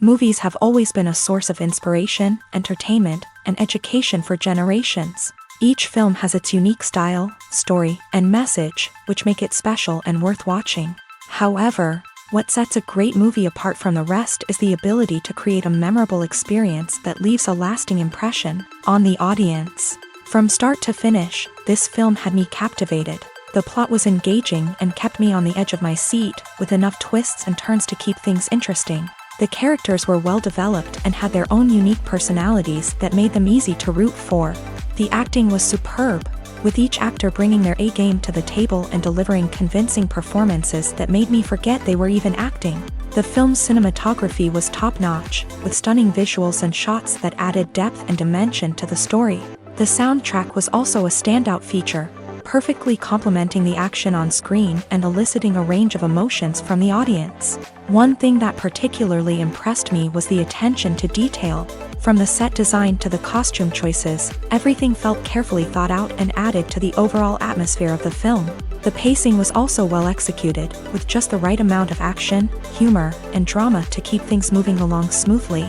Movies have always been a source of inspiration, entertainment, and education for generations. Each film has its unique style, story, and message, which make it special and worth watching. However, what sets a great movie apart from the rest is the ability to create a memorable experience that leaves a lasting impression on the audience. From start to finish, this film had me captivated. The plot was engaging and kept me on the edge of my seat, with enough twists and turns to keep things interesting. The characters were well developed and had their own unique personalities that made them easy to root for. The acting was superb, with each actor bringing their A-game to the table and delivering convincing performances that made me forget they were even acting. The film's cinematography was top-notch, with stunning visuals and shots that added depth and dimension to the story. The soundtrack was also a standout feature, perfectly complementing the action on screen and eliciting a range of emotions from the audience. One thing that particularly impressed me was the attention to detail. From the set design to the costume choices, everything felt carefully thought out and added to the overall atmosphere of the film. The pacing was also well executed, with just the right amount of action, humor, and drama to keep things moving along smoothly.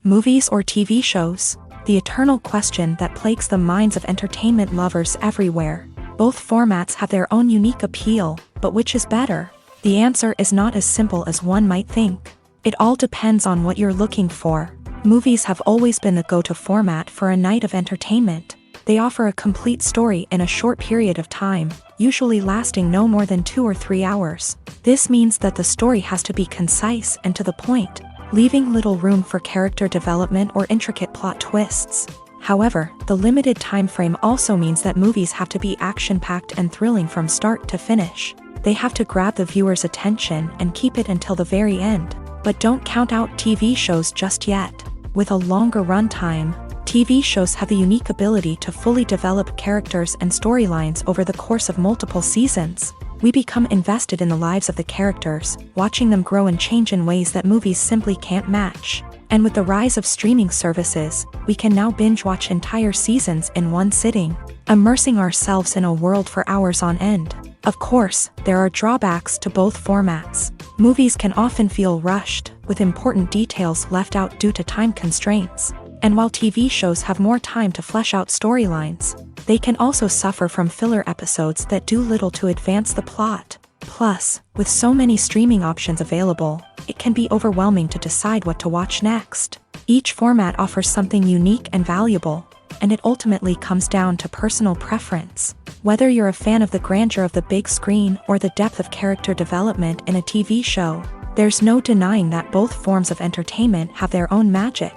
Movies or TV shows? The eternal question that plagues the minds of entertainment lovers everywhere. Both formats have their own unique appeal, but which is better? The answer is not as simple as one might think. It all depends on what you're looking for. Movies have always been the go-to format for a night of entertainment. They offer a complete story in a short period of time, usually lasting no more than 2 or 3 hours. This means that the story has to be concise and to the point, leaving little room for character development or intricate plot twists. However, the limited time frame also means that movies have to be action-packed and thrilling from start to finish. They have to grab the viewer's attention and keep it until the very end. But don't count out TV shows just yet. With a longer runtime, TV shows have the unique ability to fully develop characters and storylines over the course of multiple seasons. We become invested in the lives of the characters, watching them grow and change in ways that movies simply can't match. And with the rise of streaming services, we can now binge-watch entire seasons in one sitting, immersing ourselves in a world for hours on end. Of course, there are drawbacks to both formats. Movies can often feel rushed, with important details left out due to time constraints. And while TV shows have more time to flesh out storylines, they can also suffer from filler episodes that do little to advance the plot. Plus, with so many streaming options available, it can be overwhelming to decide what to watch next. Each format offers something unique and valuable, and it ultimately comes down to personal preference. Whether you're a fan of the grandeur of the big screen or the depth of character development in a TV show, there's no denying that both forms of entertainment have their own magic.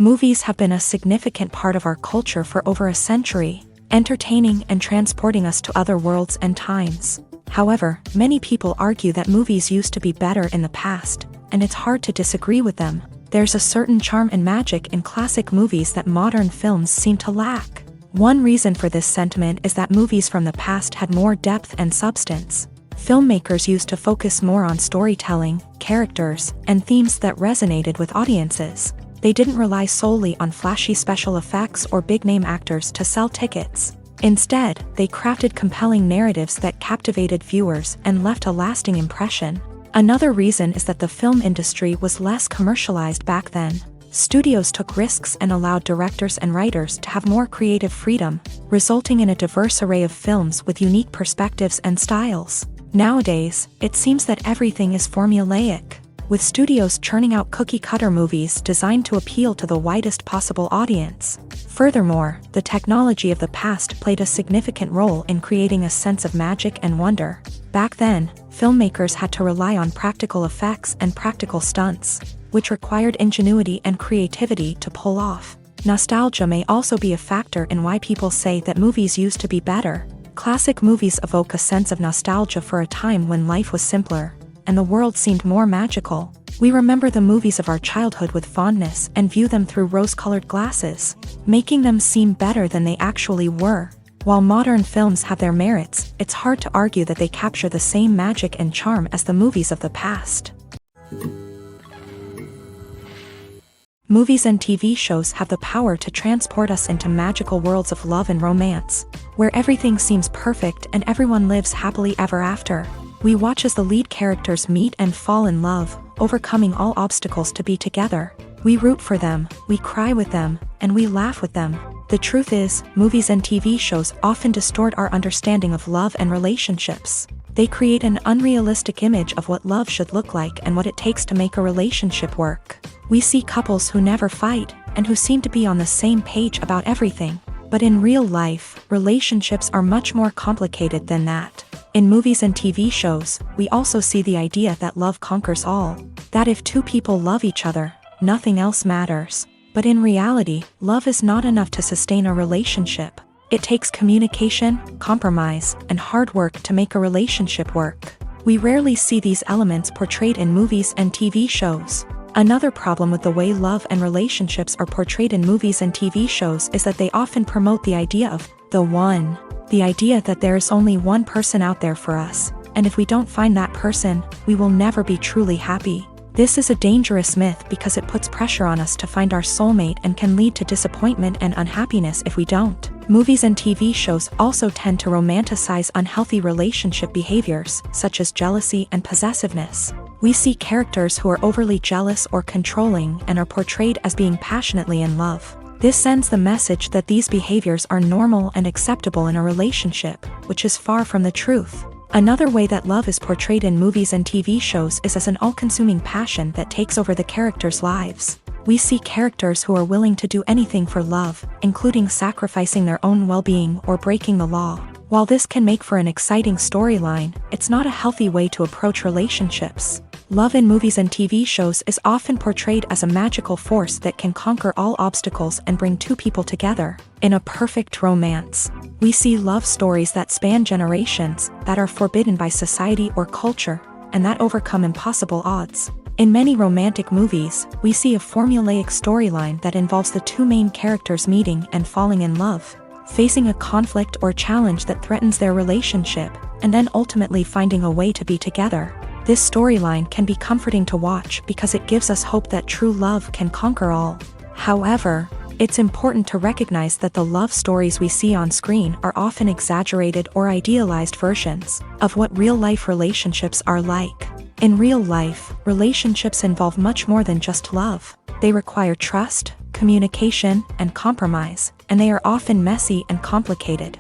Movies have been a significant part of our culture for over a century, entertaining and transporting us to other worlds and times. However, many people argue that movies used to be better in the past, and it's hard to disagree with them. There's a certain charm and magic in classic movies that modern films seem to lack. One reason for this sentiment is that movies from the past had more depth and substance. Filmmakers used to focus more on storytelling, characters, and themes that resonated with audiences. They didn't rely solely on flashy special effects or big-name actors to sell tickets. Instead, they crafted compelling narratives that captivated viewers and left a lasting impression. Another reason is that the film industry was less commercialized back then. Studios took risks and allowed directors and writers to have more creative freedom, resulting in a diverse array of films with unique perspectives and styles. Nowadays, it seems that everything is formulaic, with studios churning out cookie-cutter movies designed to appeal to the widest possible audience. Furthermore, the technology of the past played a significant role in creating a sense of magic and wonder. Back then, filmmakers had to rely on practical effects and practical stunts, which required ingenuity and creativity to pull off. Nostalgia may also be a factor in why people say that movies used to be better. Classic movies evoke a sense of nostalgia for a time when life was simpler, and the world seemed more magical. We remember the movies of our childhood with fondness and view them through rose-colored glasses, making them seem better than they actually were. While modern films have their merits, it's hard to argue that they capture the same magic and charm as the movies of the past. Movies and TV shows have the power to transport us into magical worlds of love and romance, where everything seems perfect and everyone lives happily ever after. We watch as the lead characters meet and fall in love, overcoming all obstacles to be together. We root for them, we cry with them, and we laugh with them. The truth is, movies and TV shows often distort our understanding of love and relationships. They create an unrealistic image of what love should look like and what it takes to make a relationship work. We see couples who never fight, and who seem to be on the same page about everything. But in real life, relationships are much more complicated than that. In movies and TV shows, we also see the idea that love conquers all. That if two people love each other, nothing else matters. But in reality, love is not enough to sustain a relationship. It takes communication, compromise, and hard work to make a relationship work. We rarely see these elements portrayed in movies and TV shows. Another problem with the way love and relationships are portrayed in movies and TV shows is that they often promote the idea of the one. The idea that there is only one person out there for us, and if we don't find that person, we will never be truly happy. This is a dangerous myth because it puts pressure on us to find our soulmate and can lead to disappointment and unhappiness if we don't. Movies and TV shows also tend to romanticize unhealthy relationship behaviors, such as jealousy and possessiveness. We see characters who are overly jealous or controlling and are portrayed as being passionately in love. This sends the message that these behaviors are normal and acceptable in a relationship, which is far from the truth. Another way that love is portrayed in movies and TV shows is as an all-consuming passion that takes over the characters' lives. We see characters who are willing to do anything for love, including sacrificing their own well-being or breaking the law. While this can make for an exciting storyline, it's not a healthy way to approach relationships. Love in movies and TV shows is often portrayed as a magical force that can conquer all obstacles and bring two people together in a perfect romance. We see love stories that span generations, that are forbidden by society or culture, and that overcome impossible odds. In many romantic movies, we see a formulaic storyline that involves the two main characters meeting and falling in love, facing a conflict or challenge that threatens their relationship, and then ultimately finding a way to be together. This storyline can be comforting to watch because it gives us hope that true love can conquer all. However, it's important to recognize that the love stories we see on screen are often exaggerated or idealized versions of what real-life relationships are like. In real life, relationships involve much more than just love. They require trust, communication, and compromise, and they are often messy and complicated.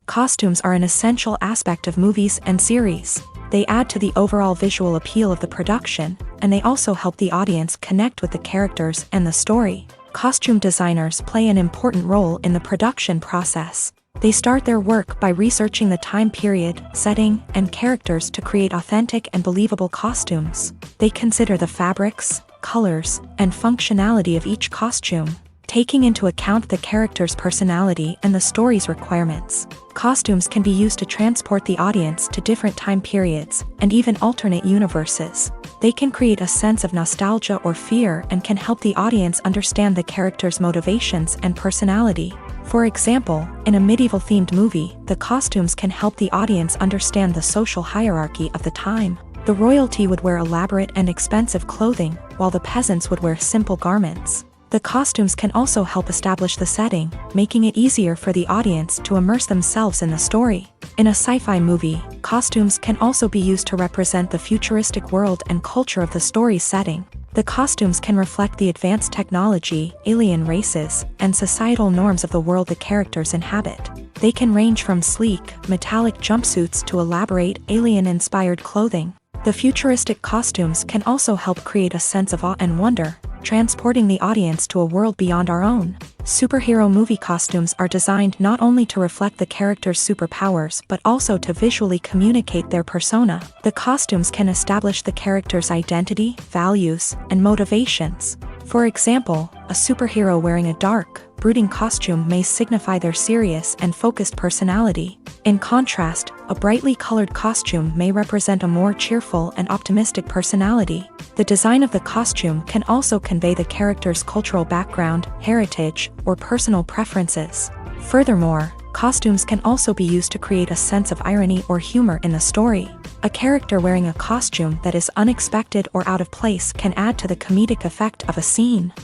Costumes are an essential aspect of movies and series. They add to the overall visual appeal of the production, and they also help the audience connect with the characters and the story. Costume designers play an important role in the production process. They start their work by researching the time period, setting, and characters to create authentic and believable costumes. They consider the fabrics, colors, and functionality of each costume, taking into account the character's personality and the story's requirements. Costumes can be used to transport the audience to different time periods, and even alternate universes. They can create a sense of nostalgia or fear and can help the audience understand the character's motivations and personality. For example, in a medieval-themed movie, the costumes can help the audience understand the social hierarchy of the time. The royalty would wear elaborate and expensive clothing, while the peasants would wear simple garments. The costumes can also help establish the setting, making it easier for the audience to immerse themselves in the story. In a sci-fi movie, costumes can also be used to represent the futuristic world and culture of the story's setting. The costumes can reflect the advanced technology, alien races, and societal norms of the world the characters inhabit. They can range from sleek, metallic jumpsuits to elaborate, alien-inspired clothing. The futuristic costumes can also help create a sense of awe and wonder, transporting the audience to a world beyond our own. Superhero movie costumes are designed not only to reflect the character's superpowers but also to visually communicate their persona. The costumes can establish the character's identity, values, and motivations. For example, a superhero wearing a dark, brooding costume may signify their serious and focused personality. In contrast, a brightly colored costume may represent a more cheerful and optimistic personality. The design of the costume can also convey the character's cultural background, heritage, or personal preferences. Furthermore, costumes can also be used to create a sense of irony or humor in the story. A character wearing a costume that is unexpected or out of place can add to the comedic effect of a scene.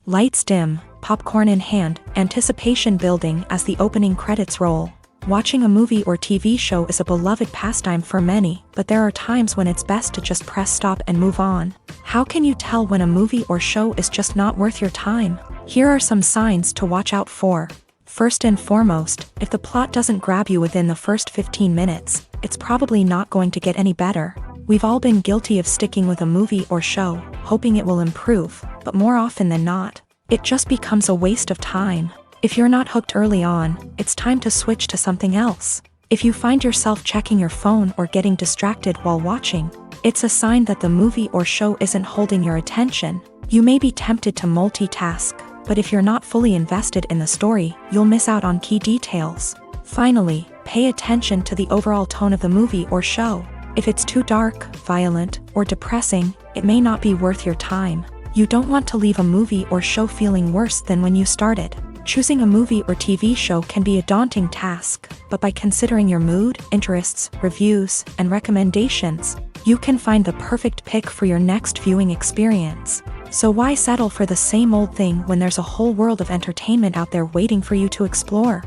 Lights dim, popcorn in hand, anticipation building as the opening credits roll. Watching a movie or TV show is a beloved pastime for many, but there are times when it's best to just press stop and move on. How can you tell when a movie or show is just not worth your time? Here are some signs to watch out for. First and foremost, if the plot doesn't grab you within the first 15 minutes, it's probably not going to get any better. We've all been guilty of sticking with a movie or show, hoping it will improve, but more often than not, it just becomes a waste of time. If you're not hooked early on, it's time to switch to something else. If you find yourself checking your phone or getting distracted while watching, it's a sign that the movie or show isn't holding your attention. You may be tempted to multitask, but if you're not fully invested in the story, you'll miss out on key details. Finally, pay attention to the overall tone of the movie or show. If it's too dark, violent, or depressing, it may not be worth your time. You don't want to leave a movie or show feeling worse than when you started. Choosing a movie or TV show can be a daunting task, but by considering your mood, interests, reviews, and recommendations, you can find the perfect pick for your next viewing experience. So why settle for the same old thing when there's a whole world of entertainment out there waiting for you to explore?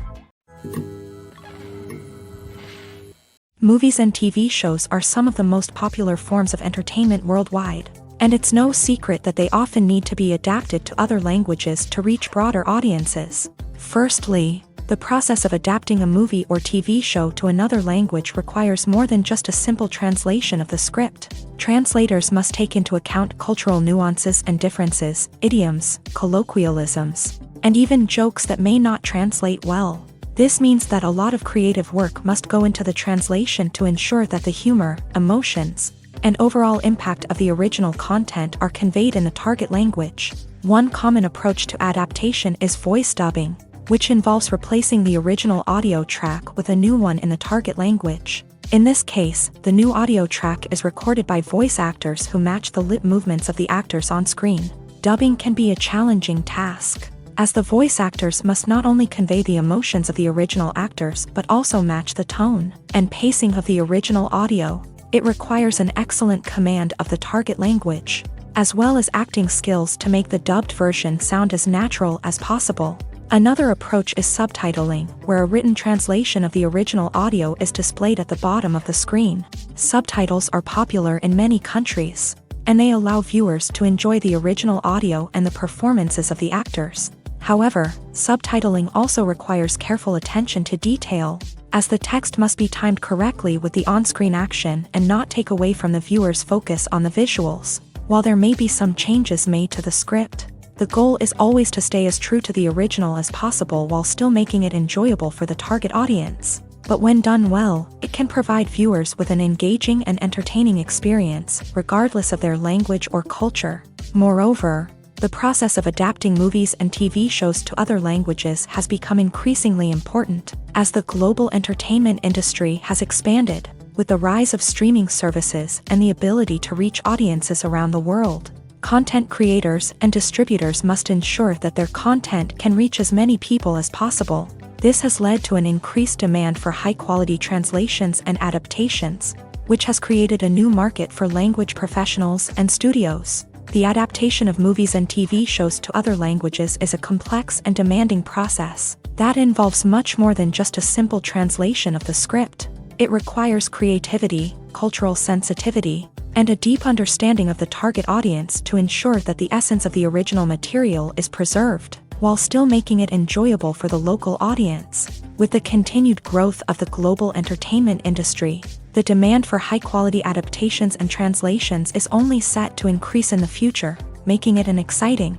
Movies and TV shows are some of the most popular forms of entertainment worldwide, and it's no secret that they often need to be adapted to other languages to reach broader audiences. Firstly, the process of adapting a movie or TV show to another language requires more than just a simple translation of the script. Translators must take into account cultural nuances and differences, idioms, colloquialisms, and even jokes that may not translate well. This means that a lot of creative work must go into the translation to ensure that the humor, emotions, and overall impact of the original content are conveyed in the target language. One common approach to adaptation is voice dubbing, which involves replacing the original audio track with a new one in the target language. In this case, the new audio track is recorded by voice actors who match the lip movements of the actors on screen. Dubbing can be a challenging task, as the voice actors must not only convey the emotions of the original actors but also match the tone and pacing of the original audio. It requires an excellent command of the target language, as well as acting skills to make the dubbed version sound as natural as possible. Another approach is subtitling, where a written translation of the original audio is displayed at the bottom of the screen. Subtitles are popular in many countries, and they allow viewers to enjoy the original audio and the performances of the actors. However, subtitling also requires careful attention to detail, as the text must be timed correctly with the on-screen action and not take away from the viewer's focus on the visuals. While there may be some changes made to the script, the goal is always to stay as true to the original as possible while still making it enjoyable for the target audience. But when done well, it can provide viewers with an engaging and entertaining experience, regardless of their language or culture. Moreover, the process of adapting movies and TV shows to other languages has become increasingly important, as the global entertainment industry has expanded, with the rise of streaming services and the ability to reach audiences around the world. Content creators and distributors must ensure that their content can reach as many people as possible. This has led to an increased demand for high-quality translations and adaptations, which has created a new market for language professionals and studios. The adaptation of movies and TV shows to other languages is a complex and demanding process that involves much more than just a simple translation of the script. It requires creativity, cultural sensitivity, and a deep understanding of the target audience to ensure that the essence of the original material is preserved, while still making it enjoyable for the local audience. With the continued growth of the global entertainment industry, the demand for high-quality adaptations and translations is only set to increase in the future, making it an exciting.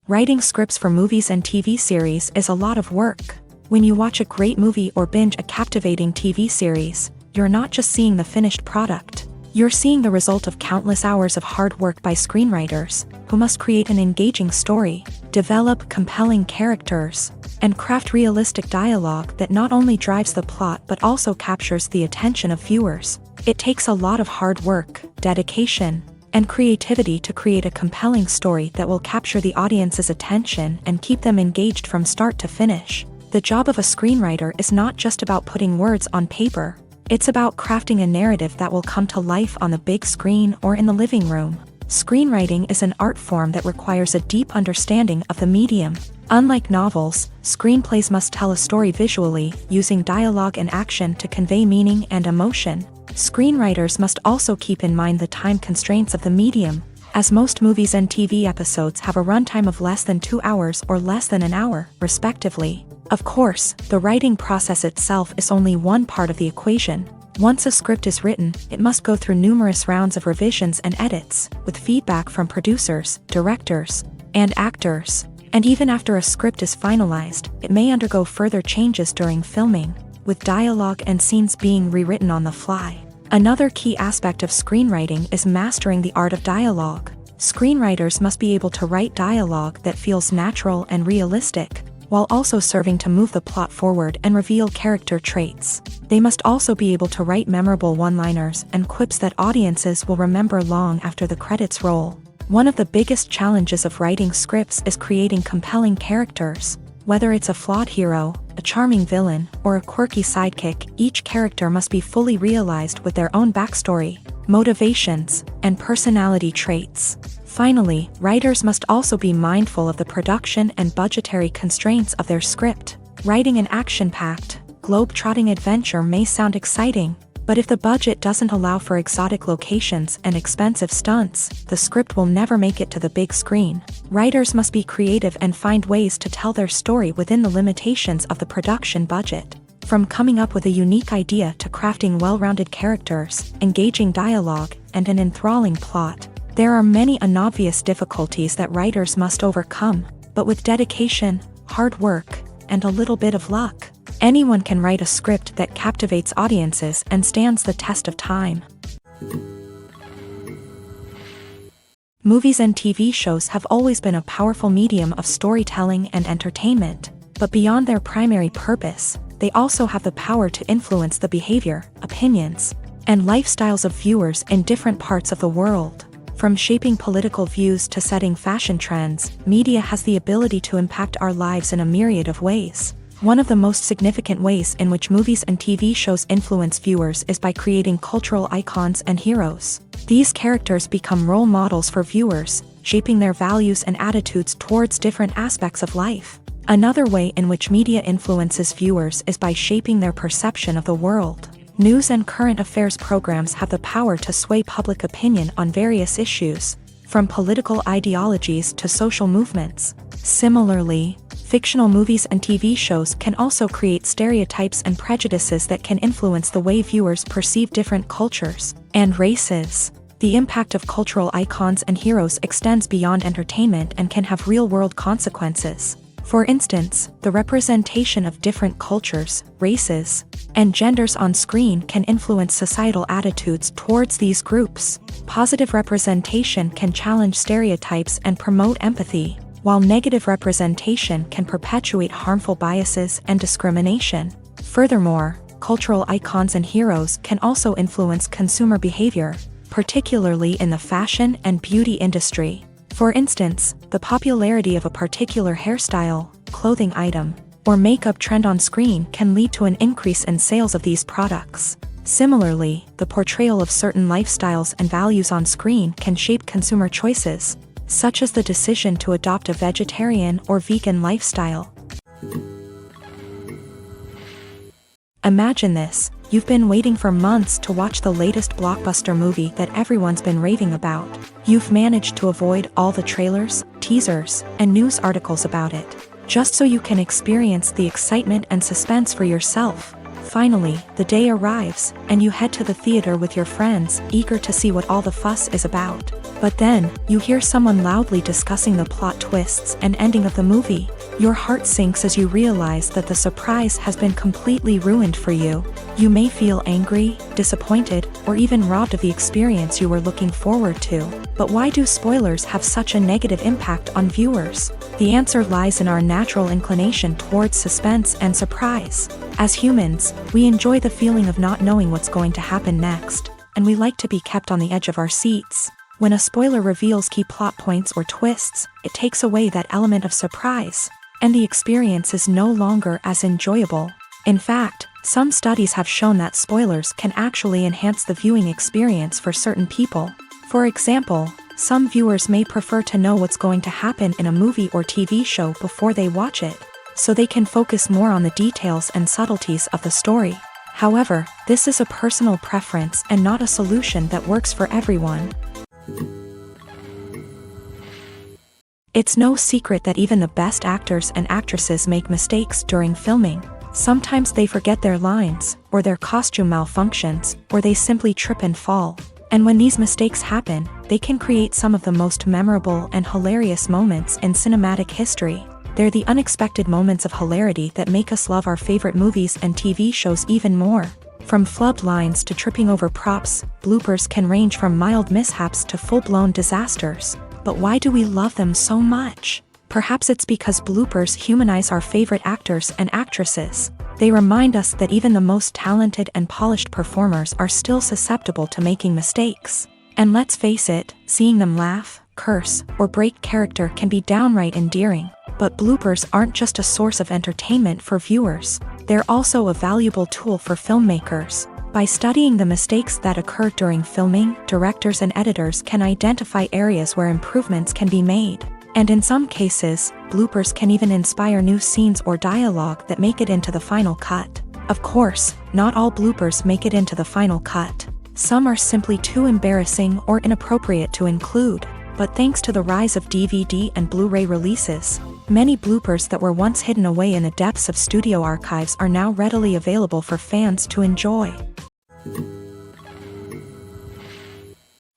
Writing scripts for movies and TV series is a lot of work. When you watch a great movie or binge a captivating TV series, you're not just seeing the finished product. You're seeing the result of countless hours of hard work by screenwriters, who must create an engaging story, develop compelling characters, and craft realistic dialogue that not only drives the plot but also captures the attention of viewers. It takes a lot of hard work, dedication, and creativity to create a compelling story that will capture the audience's attention and keep them engaged from start to finish. The job of a screenwriter is not just about putting words on paper. It's about crafting a narrative that will come to life on the big screen or in the living room. Screenwriting is an art form that requires a deep understanding of the medium. Unlike novels, screenplays must tell a story visually, using dialogue and action to convey meaning and emotion. Screenwriters must also keep in mind the time constraints of the medium, as most movies and TV episodes have a runtime of less than 2 hours or less than an hour, respectively. Of course, the writing process itself is only one part of the equation. Once a script is written, it must go through numerous rounds of revisions and edits, with feedback from producers, directors, and actors. And even after a script is finalized, it may undergo further changes during filming, with dialogue and scenes being rewritten on the fly. Another key aspect of screenwriting is mastering the art of dialogue. Screenwriters must be able to write dialogue that feels natural and realistic, while also serving to move the plot forward and reveal character traits. They must also be able to write memorable one-liners and quips that audiences will remember long after the credits roll. One of the biggest challenges of writing scripts is creating compelling characters. Whether it's a flawed hero, a charming villain, or a quirky sidekick, each character must be fully realized with their own backstory, motivations, and personality traits. Finally, writers must also be mindful of the production and budgetary constraints of their script. Writing an action-packed, globe-trotting adventure may sound exciting, but if the budget doesn't allow for exotic locations and expensive stunts, the script will never make it to the big screen. Writers must be creative and find ways to tell their story within the limitations of the production budget. From coming up with a unique idea to crafting well-rounded characters, engaging dialogue, and an enthralling plot, there are many unobvious difficulties that writers must overcome, but with dedication, hard work, and a little bit of luck, anyone can write a script that captivates audiences and stands the test of time. Movies and TV shows have always been a powerful medium of storytelling and entertainment, but beyond their primary purpose, they also have the power to influence the behavior, opinions, and lifestyles of viewers in different parts of the world. From shaping political views to setting fashion trends, media has the ability to impact our lives in a myriad of ways. One of the most significant ways in which movies and TV shows influence viewers is by creating cultural icons and heroes. These characters become role models for viewers, shaping their values and attitudes towards different aspects of life. Another way in which media influences viewers is by shaping their perception of the world. News and current affairs programs have the power to sway public opinion on various issues, from political ideologies to social movements. Similarly, fictional movies and TV shows can also create stereotypes and prejudices that can influence the way viewers perceive different cultures and races. The impact of cultural icons and heroes extends beyond entertainment and can have real-world consequences. For instance, the representation of different cultures, races, and genders on screen can influence societal attitudes towards these groups. Positive representation can challenge stereotypes and promote empathy, while negative representation can perpetuate harmful biases and discrimination. Furthermore, cultural icons and heroes can also influence consumer behavior, particularly in the fashion and beauty industry. For instance, the popularity of a particular hairstyle, clothing item, or makeup trend on screen can lead to an increase in sales of these products. Similarly, the portrayal of certain lifestyles and values on screen can shape consumer choices, such as the decision to adopt a vegetarian or vegan lifestyle. Imagine this: you've been waiting for months to watch the latest blockbuster movie that everyone's been raving about. You've managed to avoid all the trailers, teasers, and news articles about it, just so you can experience the excitement and suspense for yourself. Finally, the day arrives, and you head to the theater with your friends, eager to see what all the fuss is about. But then, you hear someone loudly discussing the plot twists and ending of the movie. Your heart sinks as you realize that the surprise has been completely ruined for you. You may feel angry, disappointed, or even robbed of the experience you were looking forward to. But why do spoilers have such a negative impact on viewers? The answer lies in our natural inclination towards suspense and surprise. As humans, we enjoy the feeling of not knowing what's going to happen next, and we like to be kept on the edge of our seats. When a spoiler reveals key plot points or twists, it takes away that element of surprise, and the experience is no longer as enjoyable. In fact, some studies have shown that spoilers can actually enhance the viewing experience for certain people. For example, some viewers may prefer to know what's going to happen in a movie or TV show before they watch it, so they can focus more on the details and subtleties of the story. However, this is a personal preference and not a solution that works for everyone. It's no secret that even the best actors and actresses make mistakes during filming. Sometimes they forget their lines, or their costume malfunctions, or they simply trip and fall. And when these mistakes happen, they can create some of the most memorable and hilarious moments in cinematic history. They're the unexpected moments of hilarity that make us love our favorite movies and TV shows even more. From flubbed lines to tripping over props, bloopers can range from mild mishaps to full-blown disasters. But why do we love them so much? Perhaps it's because bloopers humanize our favorite actors and actresses. They remind us that even the most talented and polished performers are still susceptible to making mistakes. And let's face it, seeing them laugh, curse, or break character can be downright endearing. But bloopers aren't just a source of entertainment for viewers. They're also a valuable tool for filmmakers. By studying the mistakes that occur during filming, directors and editors can identify areas where improvements can be made. And in some cases, bloopers can even inspire new scenes or dialogue that make it into the final cut. Of course, not all bloopers make it into the final cut. Some are simply too embarrassing or inappropriate to include. But thanks to the rise of DVD and Blu-ray releases, many bloopers that were once hidden away in the depths of studio archives are now readily available for fans to enjoy.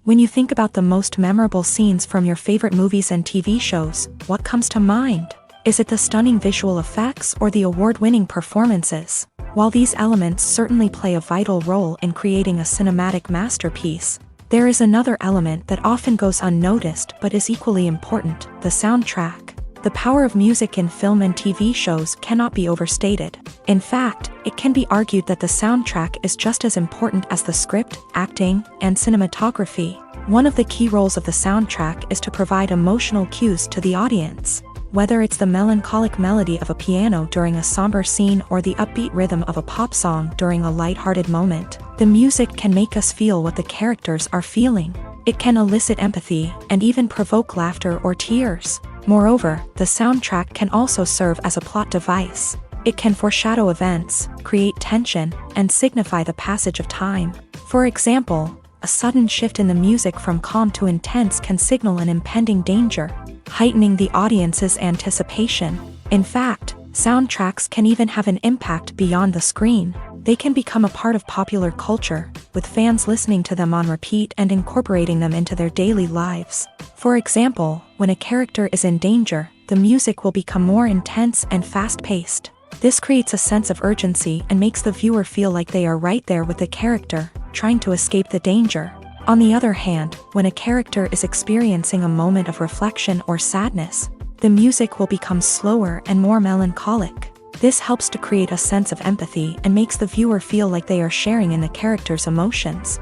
When you think about the most memorable scenes from your favorite movies and TV shows, what comes to mind? Is it the stunning visual effects or the award-winning performances? While these elements certainly play a vital role in creating a cinematic masterpiece, there is another element that often goes unnoticed but is equally important: the soundtrack. The power of music in film and TV shows cannot be overstated. In fact, it can be argued that the soundtrack is just as important as the script, acting, and cinematography. One of the key roles of the soundtrack is to provide emotional cues to the audience. Whether it's the melancholic melody of a piano during a somber scene or the upbeat rhythm of a pop song during a lighthearted moment, the music can make us feel what the characters are feeling. It can elicit empathy and even provoke laughter or tears. Moreover, the soundtrack can also serve as a plot device. It can foreshadow events, create tension, and signify the passage of time. For example, a sudden shift in the music from calm to intense can signal an impending danger, heightening the audience's anticipation. In fact, soundtracks can even have an impact beyond the screen. They can become a part of popular culture, with fans listening to them on repeat and incorporating them into their daily lives. For example, when a character is in danger, the music will become more intense and fast-paced. This creates a sense of urgency and makes the viewer feel like they are right there with the character, trying to escape the danger. On the other hand, when a character is experiencing a moment of reflection or sadness, the music will become slower and more melancholic. This helps to create a sense of empathy and makes the viewer feel like they are sharing in the character's emotions.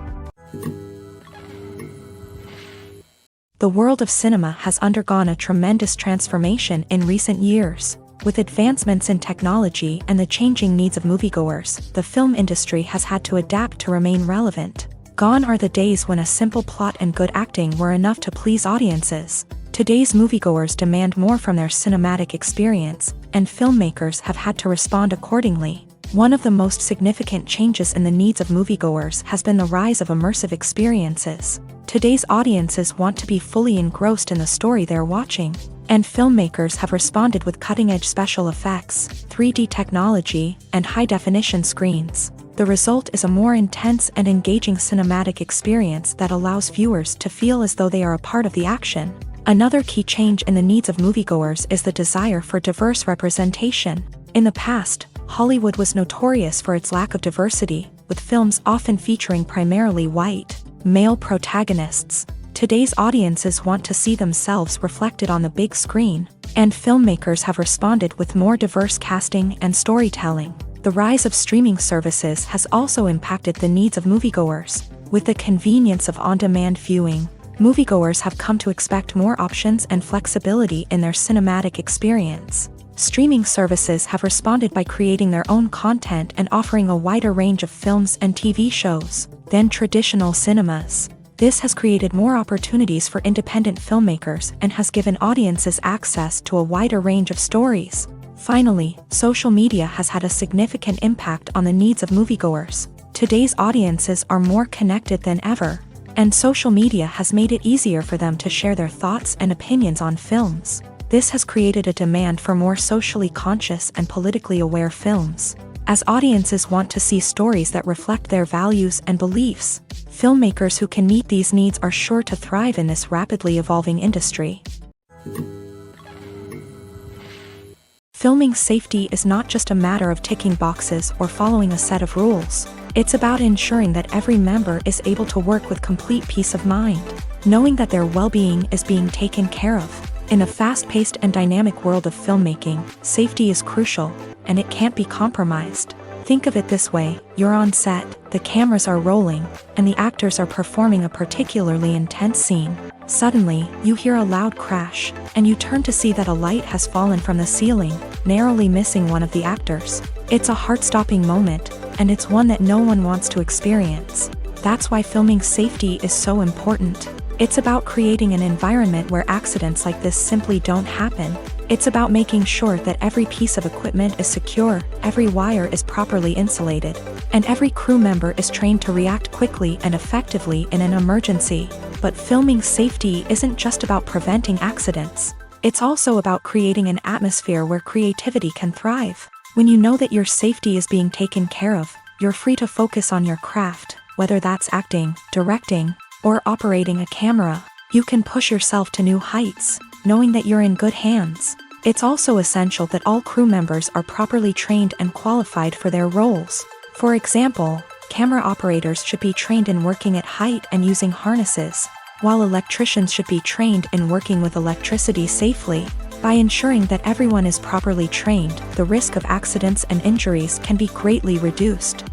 The world of cinema has undergone a tremendous transformation in recent years. With advancements in technology and the changing needs of moviegoers, the film industry has had to adapt to remain relevant. Gone are the days when a simple plot and good acting were enough to please audiences. Today's moviegoers demand more from their cinematic experience, and filmmakers have had to respond accordingly. One of the most significant changes in the needs of moviegoers has been the rise of immersive experiences. Today's audiences want to be fully engrossed in the story they're watching, and filmmakers have responded with cutting-edge special effects, 3D technology, and high-definition screens. The result is a more intense and engaging cinematic experience that allows viewers to feel as though they are a part of the action. Another key change in the needs of moviegoers is the desire for diverse representation. In the past, Hollywood was notorious for its lack of diversity, with films often featuring primarily white, male protagonists. Today's audiences want to see themselves reflected on the big screen, and filmmakers have responded with more diverse casting and storytelling. The rise of streaming services has also impacted the needs of moviegoers. With the convenience of on-demand viewing, moviegoers have come to expect more options and flexibility in their cinematic experience. Streaming services have responded by creating their own content and offering a wider range of films and TV shows than traditional cinemas. This has created more opportunities for independent filmmakers and has given audiences access to a wider range of stories. Finally, social media has had a significant impact on the needs of moviegoers. Today's audiences are more connected than ever, and social media has made it easier for them to share their thoughts and opinions on films. This has created a demand for more socially conscious and politically aware films. As audiences want to see stories that reflect their values and beliefs, filmmakers who can meet these needs are sure to thrive in this rapidly evolving industry. Filming safety is not just a matter of ticking boxes or following a set of rules. It's about ensuring that every member is able to work with complete peace of mind, knowing that their well-being is being taken care of. In a fast-paced and dynamic world of filmmaking, safety is crucial, and it can't be compromised. Think of it this way: you're on set, the cameras are rolling, and the actors are performing a particularly intense scene. Suddenly, you hear a loud crash, and you turn to see that a light has fallen from the ceiling, narrowly missing one of the actors. It's a heart-stopping moment, and it's one that no one wants to experience. That's why filming safety is so important. It's about creating an environment where accidents like this simply don't happen. It's about making sure that every piece of equipment is secure, every wire is properly insulated, and every crew member is trained to react quickly and effectively in an emergency. But filming safety isn't just about preventing accidents. It's also about creating an atmosphere where creativity can thrive. When you know that your safety is being taken care of, you're free to focus on your craft, whether that's acting, directing, or operating a camera. You can push yourself to new heights, knowing that you're in good hands. It's also essential that all crew members are properly trained and qualified for their roles. For example, camera operators should be trained in working at height and using harnesses, while electricians should be trained in working with electricity safely. By ensuring that everyone is properly trained, the risk of accidents and injuries can be greatly reduced.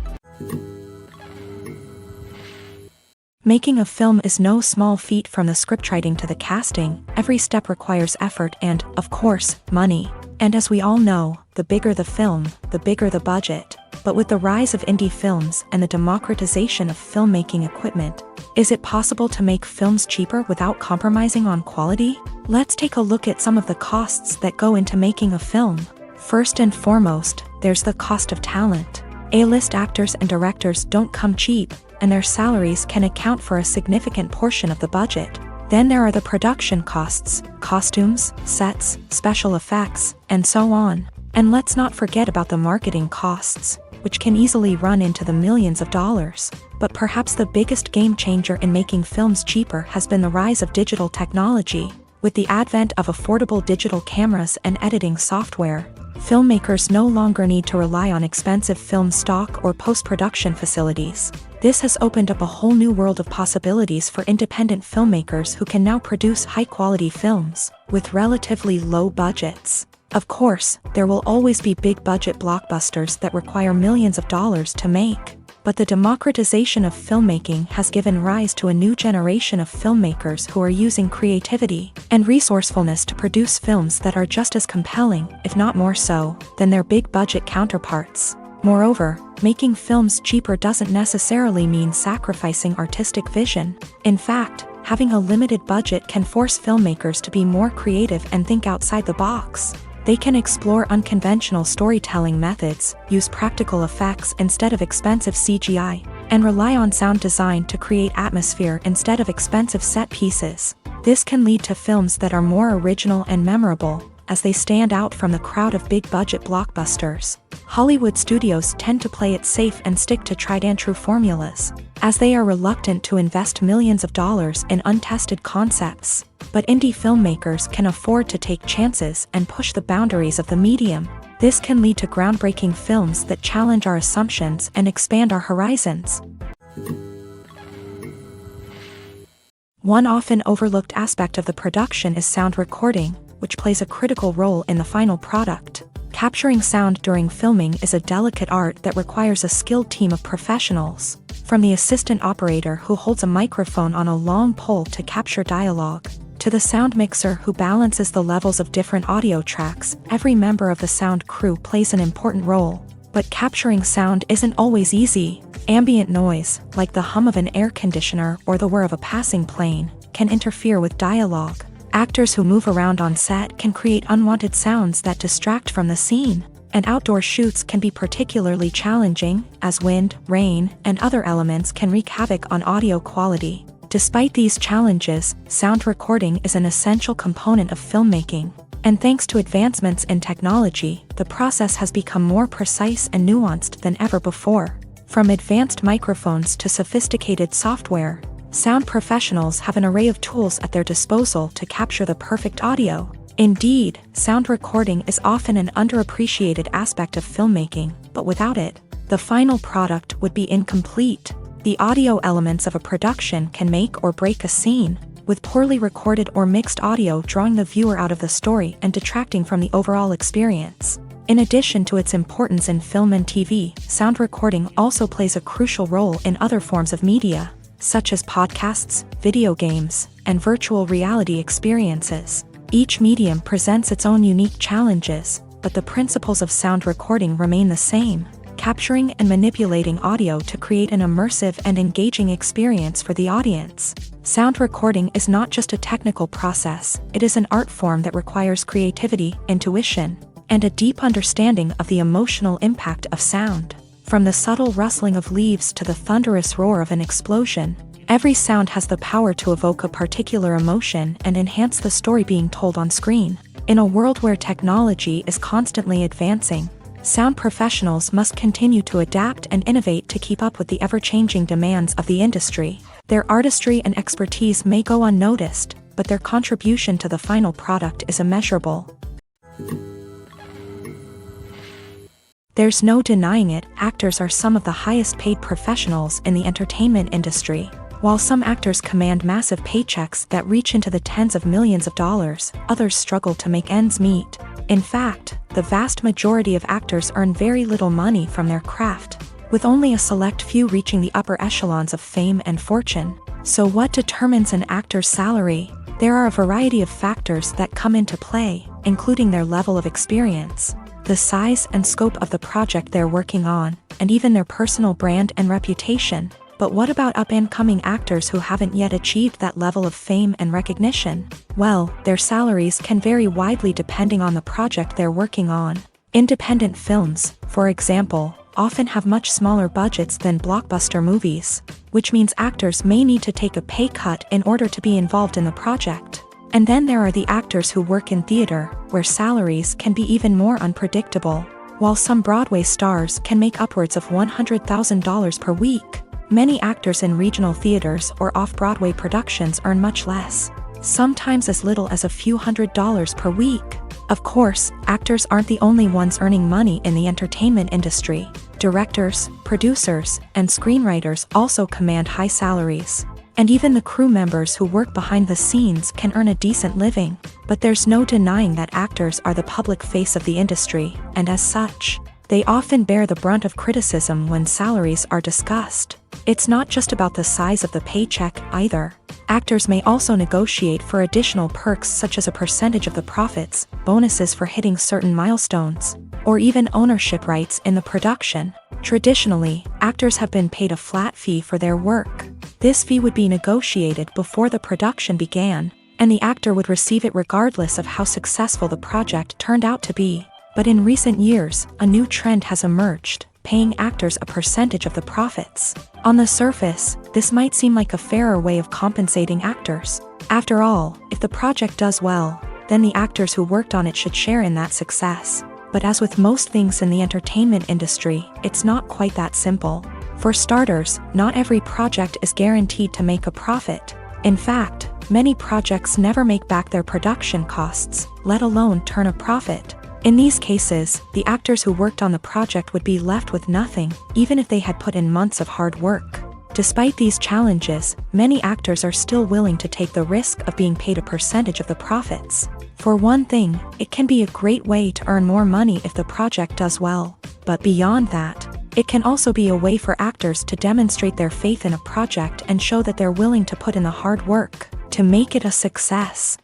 Making a film is no small feat. From the scriptwriting to the casting, every step requires effort and, of course, money. And as we all know, the bigger the film, the bigger the budget. But with the rise of indie films and the democratization of filmmaking equipment, is it possible to make films cheaper without compromising on quality? Let's take a look at some of the costs that go into making a film. First and foremost, there's the cost of talent. A-list actors and directors don't come cheap, and their salaries can account for a significant portion of the budget. Then there are the production costs, costumes, sets, special effects, and so on. And let's not forget about the marketing costs, which can easily run into the millions of dollars. But perhaps the biggest game changer in making films cheaper has been the rise of digital technology. With the advent of affordable digital cameras and editing software, filmmakers no longer need to rely on expensive film stock or post-production facilities. This has opened up a whole new world of possibilities for independent filmmakers who can now produce high-quality films with relatively low budgets. Of course, there will always be big-budget blockbusters that require millions of dollars to make. But the democratization of filmmaking has given rise to a new generation of filmmakers who are using creativity and resourcefulness to produce films that are just as compelling, if not more so, than their big-budget counterparts. Moreover, making films cheaper doesn't necessarily mean sacrificing artistic vision. In fact, having a limited budget can force filmmakers to be more creative and think outside the box. They can explore unconventional storytelling methods, use practical effects instead of expensive CGI, and rely on sound design to create atmosphere instead of expensive set pieces. This can lead to films that are more original and memorable, as they stand out from the crowd of big-budget blockbusters. Hollywood studios tend to play it safe and stick to tried-and-true formulas, as they are reluctant to invest millions of dollars in untested concepts. But indie filmmakers can afford to take chances and push the boundaries of the medium. This can lead to groundbreaking films that challenge our assumptions and expand our horizons. One often overlooked aspect of the production is sound recording, which plays a critical role in the final product. Capturing sound during filming is a delicate art that requires a skilled team of professionals, from the assistant operator who holds a microphone on a long pole to capture dialogue, to the sound mixer who balances the levels of different audio tracks. Every member of the sound crew plays an important role. But capturing sound isn't always easy. Ambient noise, like the hum of an air conditioner or the whir of a passing plane, can interfere with dialogue. Actors who move around on set can create unwanted sounds that distract from the scene. And outdoor shoots can be particularly challenging, as wind, rain, and other elements can wreak havoc on audio quality. Despite these challenges, sound recording is an essential component of filmmaking. And thanks to advancements in technology, the process has become more precise and nuanced than ever before. From advanced microphones to sophisticated software, sound professionals have an array of tools at their disposal to capture the perfect audio. Indeed, sound recording is often an underappreciated aspect of filmmaking, but without it, the final product would be incomplete. The audio elements of a production can make or break a scene, with poorly recorded or mixed audio drawing the viewer out of the story and detracting from the overall experience. In addition to its importance in film and TV, sound recording also plays a crucial role in other forms of media, such as podcasts, video games, and virtual reality experiences. Each medium presents its own unique challenges, but the principles of sound recording remain the same: capturing and manipulating audio to create an immersive and engaging experience for the audience. Sound recording is not just a technical process, it is an art form that requires creativity, intuition, and a deep understanding of the emotional impact of sound. From the subtle rustling of leaves to the thunderous roar of an explosion, every sound has the power to evoke a particular emotion and enhance the story being told on screen. In a world where technology is constantly advancing, sound professionals must continue to adapt and innovate to keep up with the ever-changing demands of the industry. Their artistry and expertise may go unnoticed, but their contribution to the final product is immeasurable. There's no denying it, actors are some of the highest-paid professionals in the entertainment industry. While some actors command massive paychecks that reach into the tens of millions of dollars, others struggle to make ends meet. In fact, the vast majority of actors earn very little money from their craft, with only a select few reaching the upper echelons of fame and fortune. So what determines an actor's salary? There are a variety of factors that come into play, including their level of experience, the size and scope of the project they're working on, and even their personal brand and reputation. But what about up-and-coming actors who haven't yet achieved that level of fame and recognition? Well, their salaries can vary widely depending on the project they're working on. Independent films, for example, often have much smaller budgets than blockbuster movies, which means actors may need to take a pay cut in order to be involved in the project. And then there are the actors who work in theater, where salaries can be even more unpredictable. While some Broadway stars can make upwards of $100,000 per week, many actors in regional theaters or off-Broadway productions earn much less, sometimes as little as a few $100s per week. Of course, actors aren't the only ones earning money in the entertainment industry. Directors, producers, and screenwriters also command high salaries. And even the crew members who work behind the scenes can earn a decent living. But there's no denying that actors are the public face of the industry, and as such, they often bear the brunt of criticism when salaries are discussed. It's not just about the size of the paycheck, either. Actors may also negotiate for additional perks such as a percentage of the profits, bonuses for hitting certain milestones, or even ownership rights in the production. Traditionally, actors have been paid a flat fee for their work. This fee would be negotiated before the production began, and the actor would receive it regardless of how successful the project turned out to be. But in recent years, a new trend has emerged, paying actors a percentage of the profits. On the surface, this might seem like a fairer way of compensating actors. After all, if the project does well, then the actors who worked on it should share in that success. But as with most things in the entertainment industry, it's not quite that simple. For starters, not every project is guaranteed to make a profit. In fact, many projects never make back their production costs, let alone turn a profit. In these cases, the actors who worked on the project would be left with nothing, even if they had put in months of hard work. Despite these challenges, many actors are still willing to take the risk of being paid a percentage of the profits. For one thing, it can be a great way to earn more money if the project does well. But beyond that, it can also be a way for actors to demonstrate their faith in a project and show that they're willing to put in the hard work to make it a success.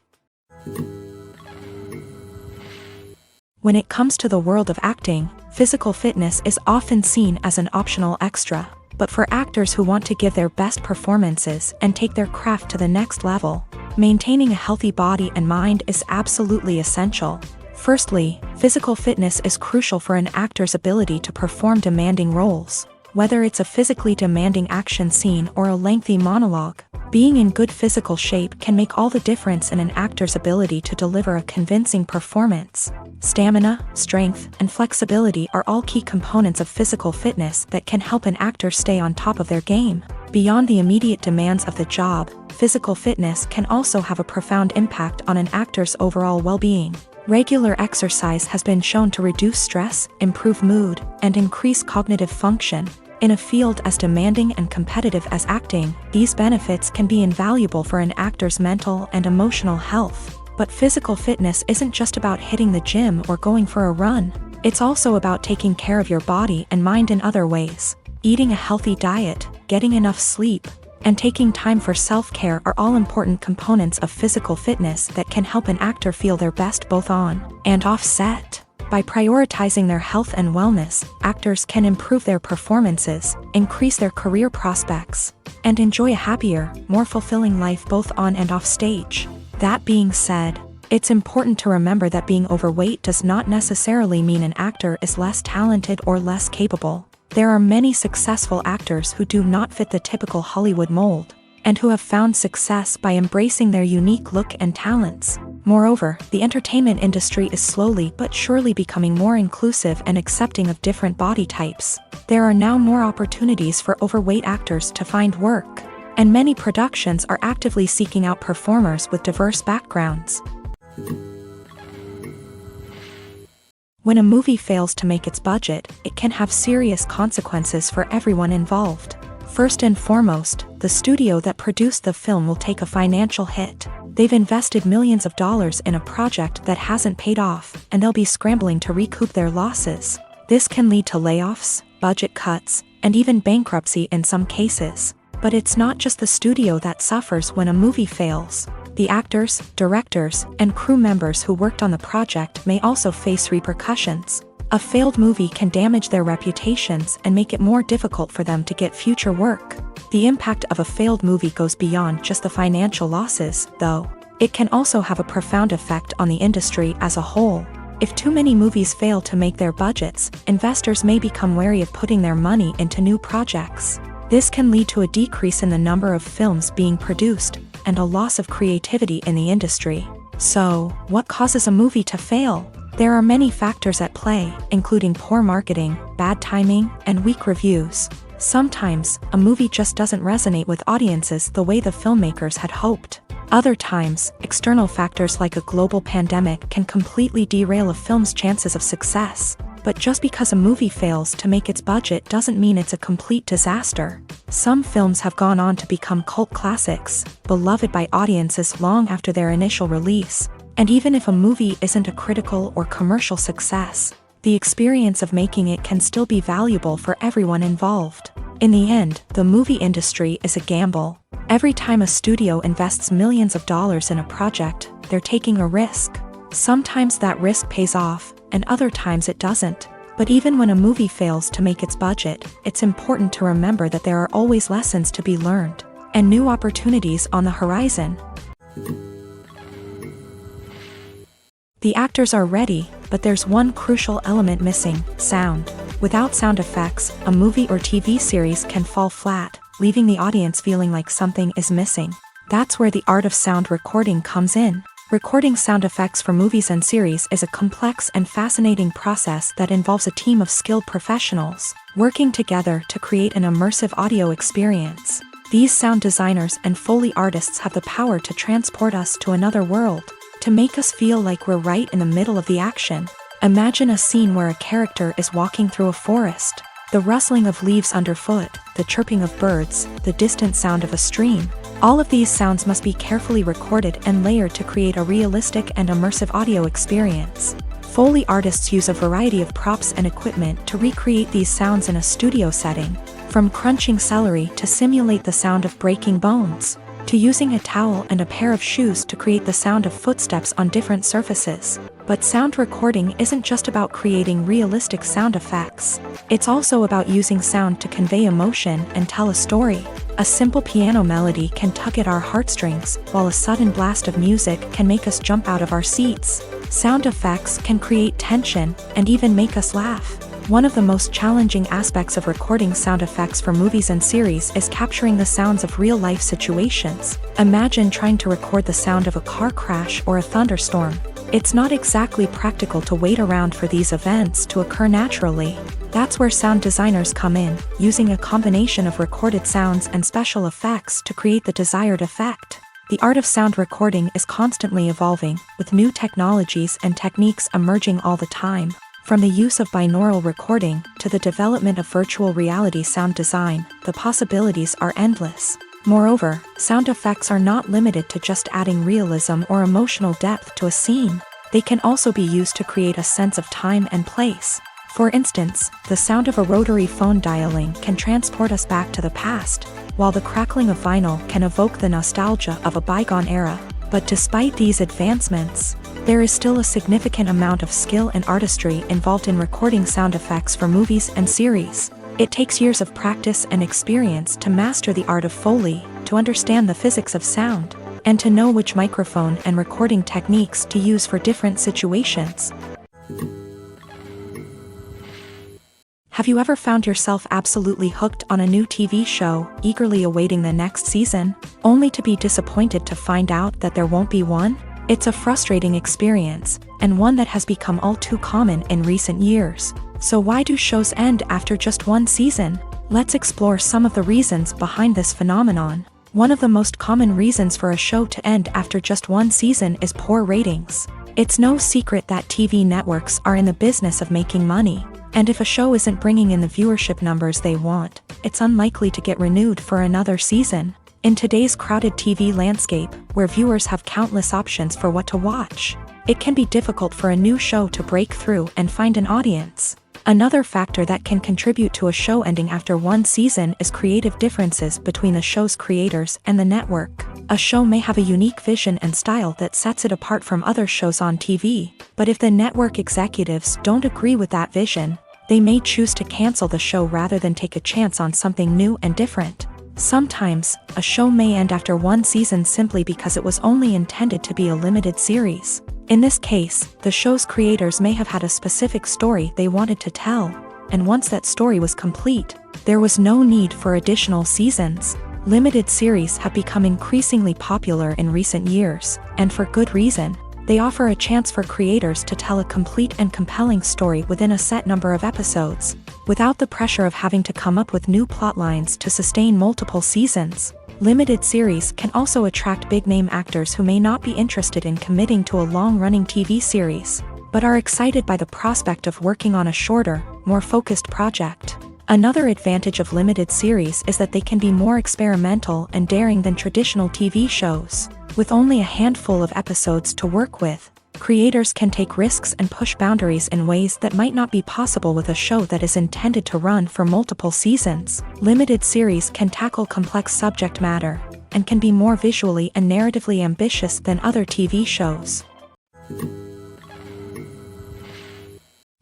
When it comes to the world of acting, physical fitness is often seen as an optional extra. But for actors who want to give their best performances and take their craft to the next level, maintaining a healthy body and mind is absolutely essential. Firstly, physical fitness is crucial for an actor's ability to perform demanding roles. Whether it's a physically demanding action scene or a lengthy monologue, being in good physical shape can make all the difference in an actor's ability to deliver a convincing performance. Stamina, strength, and flexibility are all key components of physical fitness that can help an actor stay on top of their game. Beyond the immediate demands of the job, physical fitness can also have a profound impact on an actor's overall well-being. Regular exercise has been shown to reduce stress, improve mood, and increase cognitive function. In a field as demanding and competitive as acting, these benefits can be invaluable for an actor's mental and emotional health. But physical fitness isn't just about hitting the gym or going for a run. It's also about taking care of your body and mind in other ways. Eating a healthy diet, getting enough sleep, and taking time for self-care are all important components of physical fitness that can help an actor feel their best both on and off set. By prioritizing their health and wellness, actors can improve their performances, increase their career prospects, and enjoy a happier, more fulfilling life both on and off stage. That being said, it's important to remember that being overweight does not necessarily mean an actor is less talented or less capable. There are many successful actors who do not fit the typical Hollywood mold, and who have found success by embracing their unique look and talents. Moreover, the entertainment industry is slowly but surely becoming more inclusive and accepting of different body types. There are now more opportunities for overweight actors to find work, and many productions are actively seeking out performers with diverse backgrounds. When a movie fails to make its budget, it can have serious consequences for everyone involved. First and foremost, the studio that produced the film will take a financial hit. They've invested millions of dollars in a project that hasn't paid off, and they'll be scrambling to recoup their losses. This can lead to layoffs, budget cuts, and even bankruptcy in some cases. But it's not just the studio that suffers when a movie fails. The actors, directors, and crew members who worked on the project may also face repercussions. A failed movie can damage their reputations and make it more difficult for them to get future work. The impact of a failed movie goes beyond just the financial losses, though. It can also have a profound effect on the industry as a whole. If too many movies fail to make their budgets, investors may become wary of putting their money into new projects. This can lead to a decrease in the number of films being produced, and a loss of creativity in the industry. So, what causes a movie to fail? There are many factors at play, including poor marketing, bad timing, and weak reviews. Sometimes, a movie just doesn't resonate with audiences the way the filmmakers had hoped. Other times, external factors like a global pandemic can completely derail a film's chances of success. But just because a movie fails to make its budget doesn't mean it's a complete disaster. Some films have gone on to become cult classics, beloved by audiences long after their initial release. And even if a movie isn't a critical or commercial success, the experience of making it can still be valuable for everyone involved. In the end, the movie industry is a gamble. Every time a studio invests millions of dollars in a project, they're taking a risk. Sometimes that risk pays off, and other times it doesn't. But even when a movie fails to make its budget, it's important to remember that there are always lessons to be learned, and new opportunities on the horizon. The actors are ready, but there's one crucial element missing: sound. Without sound effects, a movie or TV series can fall flat, leaving the audience feeling like something is missing. That's where the art of sound recording comes in. Recording sound effects for movies and series is a complex and fascinating process that involves a team of skilled professionals working together to create an immersive audio experience. These sound designers and Foley artists have the power to transport us to another world, to make us feel like we're right in the middle of the action. Imagine a scene where a character is walking through a forest. The rustling of leaves underfoot, the chirping of birds, the distant sound of a stream. All of these sounds must be carefully recorded and layered to create a realistic and immersive audio experience. Foley artists use a variety of props and equipment to recreate these sounds in a studio setting, from crunching celery to simulate the sound of breaking bones, to using a towel and a pair of shoes to create the sound of footsteps on different surfaces. But sound recording isn't just about creating realistic sound effects. It's also about using sound to convey emotion and tell a story. A simple piano melody can tug at our heartstrings, while a sudden blast of music can make us jump out of our seats. Sound effects can create tension and even make us laugh. One of the most challenging aspects of recording sound effects for movies and series is capturing the sounds of real-life situations. Imagine trying to record the sound of a car crash or a thunderstorm. It's not exactly practical to wait around for these events to occur naturally. That's where sound designers come in, using a combination of recorded sounds and special effects to create the desired effect. The art of sound recording is constantly evolving, with new technologies and techniques emerging all the time. From the use of binaural recording to the development of virtual reality sound design, the possibilities are endless. Moreover, sound effects are not limited to just adding realism or emotional depth to a scene. They can also be used to create a sense of time and place. For instance, the sound of a rotary phone dialing can transport us back to the past, while the crackling of vinyl can evoke the nostalgia of a bygone era. But despite these advancements, there is still a significant amount of skill and artistry involved in recording sound effects for movies and series. It takes years of practice and experience to master the art of Foley, to understand the physics of sound, and to know which microphone and recording techniques to use for different situations. Have you ever found yourself absolutely hooked on a new TV show, eagerly awaiting the next season, only to be disappointed to find out that there won't be one? It's a frustrating experience, and one that has become all too common in recent years. So why do shows end after just one season? Let's explore some of the reasons behind this phenomenon. One of the most common reasons for a show to end after just one season is poor ratings. It's no secret that TV networks are in the business of making money. And if a show isn't bringing in the viewership numbers they want, it's unlikely to get renewed for another season. In today's crowded TV landscape, where viewers have countless options for what to watch, it can be difficult for a new show to break through and find an audience. Another factor that can contribute to a show ending after one season is creative differences between the show's creators and the network. A show may have a unique vision and style that sets it apart from other shows on TV, but if the network executives don't agree with that vision, they may choose to cancel the show rather than take a chance on something new and different. Sometimes, a show may end after one season simply because it was only intended to be a limited series. In this case, the show's creators may have had a specific story they wanted to tell, and once that story was complete, there was no need for additional seasons. Limited series have become increasingly popular in recent years, and for good reason. They offer a chance for creators to tell a complete and compelling story within a set number of episodes, without the pressure of having to come up with new plotlines to sustain multiple seasons. Limited series can also attract big-name actors who may not be interested in committing to a long-running TV series, but are excited by the prospect of working on a shorter, more focused project. Another advantage of limited series is that they can be more experimental and daring than traditional TV shows. With only a handful of episodes to work with, creators can take risks and push boundaries in ways that might not be possible with a show that is intended to run for multiple seasons. Limited series can tackle complex subject matter, and can be more visually and narratively ambitious than other TV shows.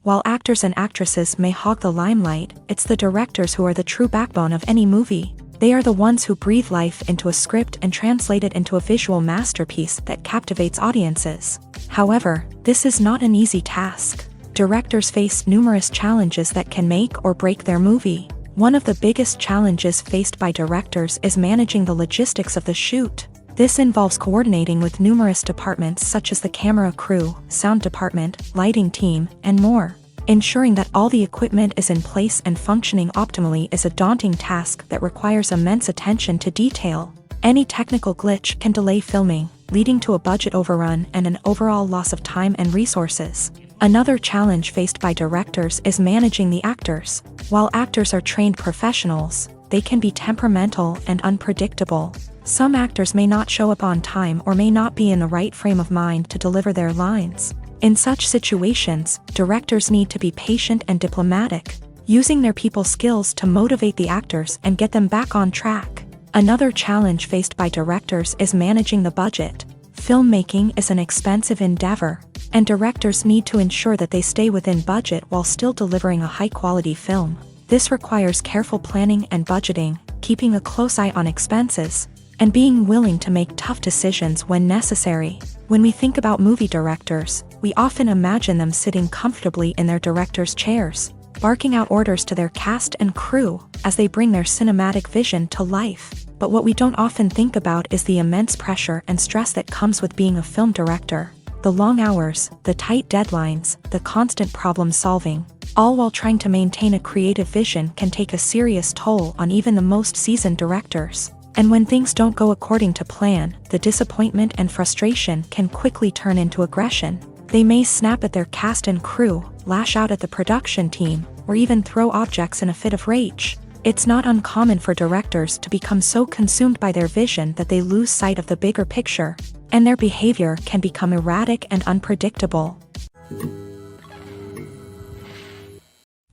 While actors and actresses may hog the limelight, it's the directors who are the true backbone of any movie. They are the ones who breathe life into a script and translate it into a visual masterpiece that captivates audiences. However, this is not an easy task. Directors face numerous challenges that can make or break their movie. One of the biggest challenges faced by directors is managing the logistics of the shoot. This involves coordinating with numerous departments such as the camera crew, sound department, lighting team, and more. Ensuring that all the equipment is in place and functioning optimally is a daunting task that requires immense attention to detail. Any technical glitch can delay filming, leading to a budget overrun and an overall loss of time and resources. Another challenge faced by directors is managing the actors. While actors are trained professionals, they can be temperamental and unpredictable. Some actors may not show up on time or may not be in the right frame of mind to deliver their lines. In such situations, directors need to be patient and diplomatic, using their people skills to motivate the actors and get them back on track. Another challenge faced by directors is managing the budget. Filmmaking is an expensive endeavor, and directors need to ensure that they stay within budget while still delivering a high-quality film. This requires careful planning and budgeting, keeping a close eye on expenses, and being willing to make tough decisions when necessary. When we think about movie directors, we often imagine them sitting comfortably in their director's chairs, barking out orders to their cast and crew as they bring their cinematic vision to life. But what we don't often think about is the immense pressure and stress that comes with being a film director. The long hours, the tight deadlines, the constant problem solving, all while trying to maintain a creative vision can take a serious toll on even the most seasoned directors. And when things don't go according to plan, the disappointment and frustration can quickly turn into aggression. They may snap at their cast and crew, lash out at the production team, or even throw objects in a fit of rage. It's not uncommon for directors to become so consumed by their vision that they lose sight of the bigger picture, and their behavior can become erratic and unpredictable.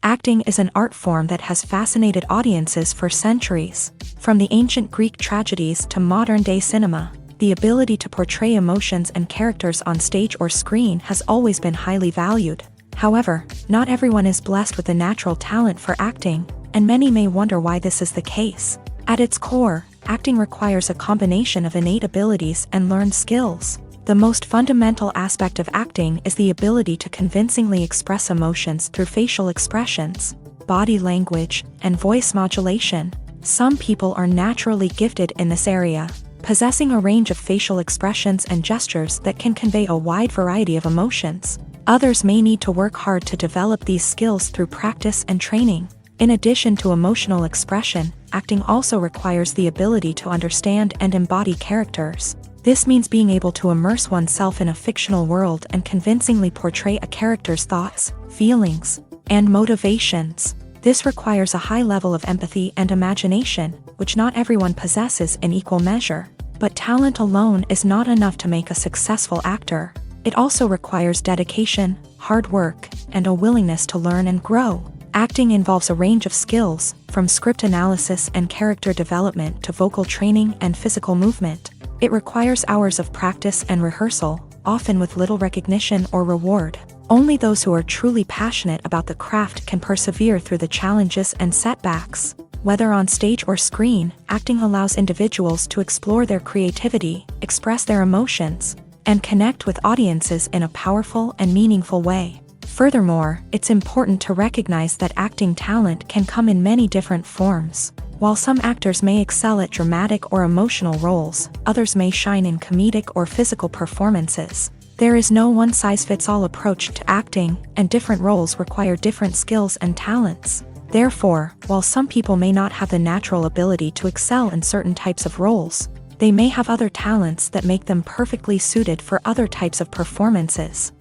Acting is an art form that has fascinated audiences for centuries. From the ancient Greek tragedies to modern-day cinema, the ability to portray emotions and characters on stage or screen has always been highly valued. However, not everyone is blessed with a natural talent for acting, and many may wonder why this is the case. At its core, acting requires a combination of innate abilities and learned skills. The most fundamental aspect of acting is the ability to convincingly express emotions through facial expressions, body language, and voice modulation. Some people are naturally gifted in this area, possessing a range of facial expressions and gestures that can convey a wide variety of emotions. Others may need to work hard to develop these skills through practice and training. In addition to emotional expression, acting also requires the ability to understand and embody characters. This means being able to immerse oneself in a fictional world and convincingly portray a character's thoughts, feelings, and motivations. This requires a high level of empathy and imagination, which not everyone possesses in equal measure. But talent alone is not enough to make a successful actor. It also requires dedication, hard work, and a willingness to learn and grow. Acting involves a range of skills, from script analysis and character development to vocal training and physical movement. It requires hours of practice and rehearsal, often with little recognition or reward. Only those who are truly passionate about the craft can persevere through the challenges and setbacks. Whether on stage or screen, acting allows individuals to explore their creativity, express their emotions, and connect with audiences in a powerful and meaningful way. Furthermore, it's important to recognize that acting talent can come in many different forms. While some actors may excel at dramatic or emotional roles, others may shine in comedic or physical performances. There is no one-size-fits-all approach to acting, and different roles require different skills and talents. Therefore, while some people may not have the natural ability to excel in certain types of roles, they may have other talents that make them perfectly suited for other types of performances.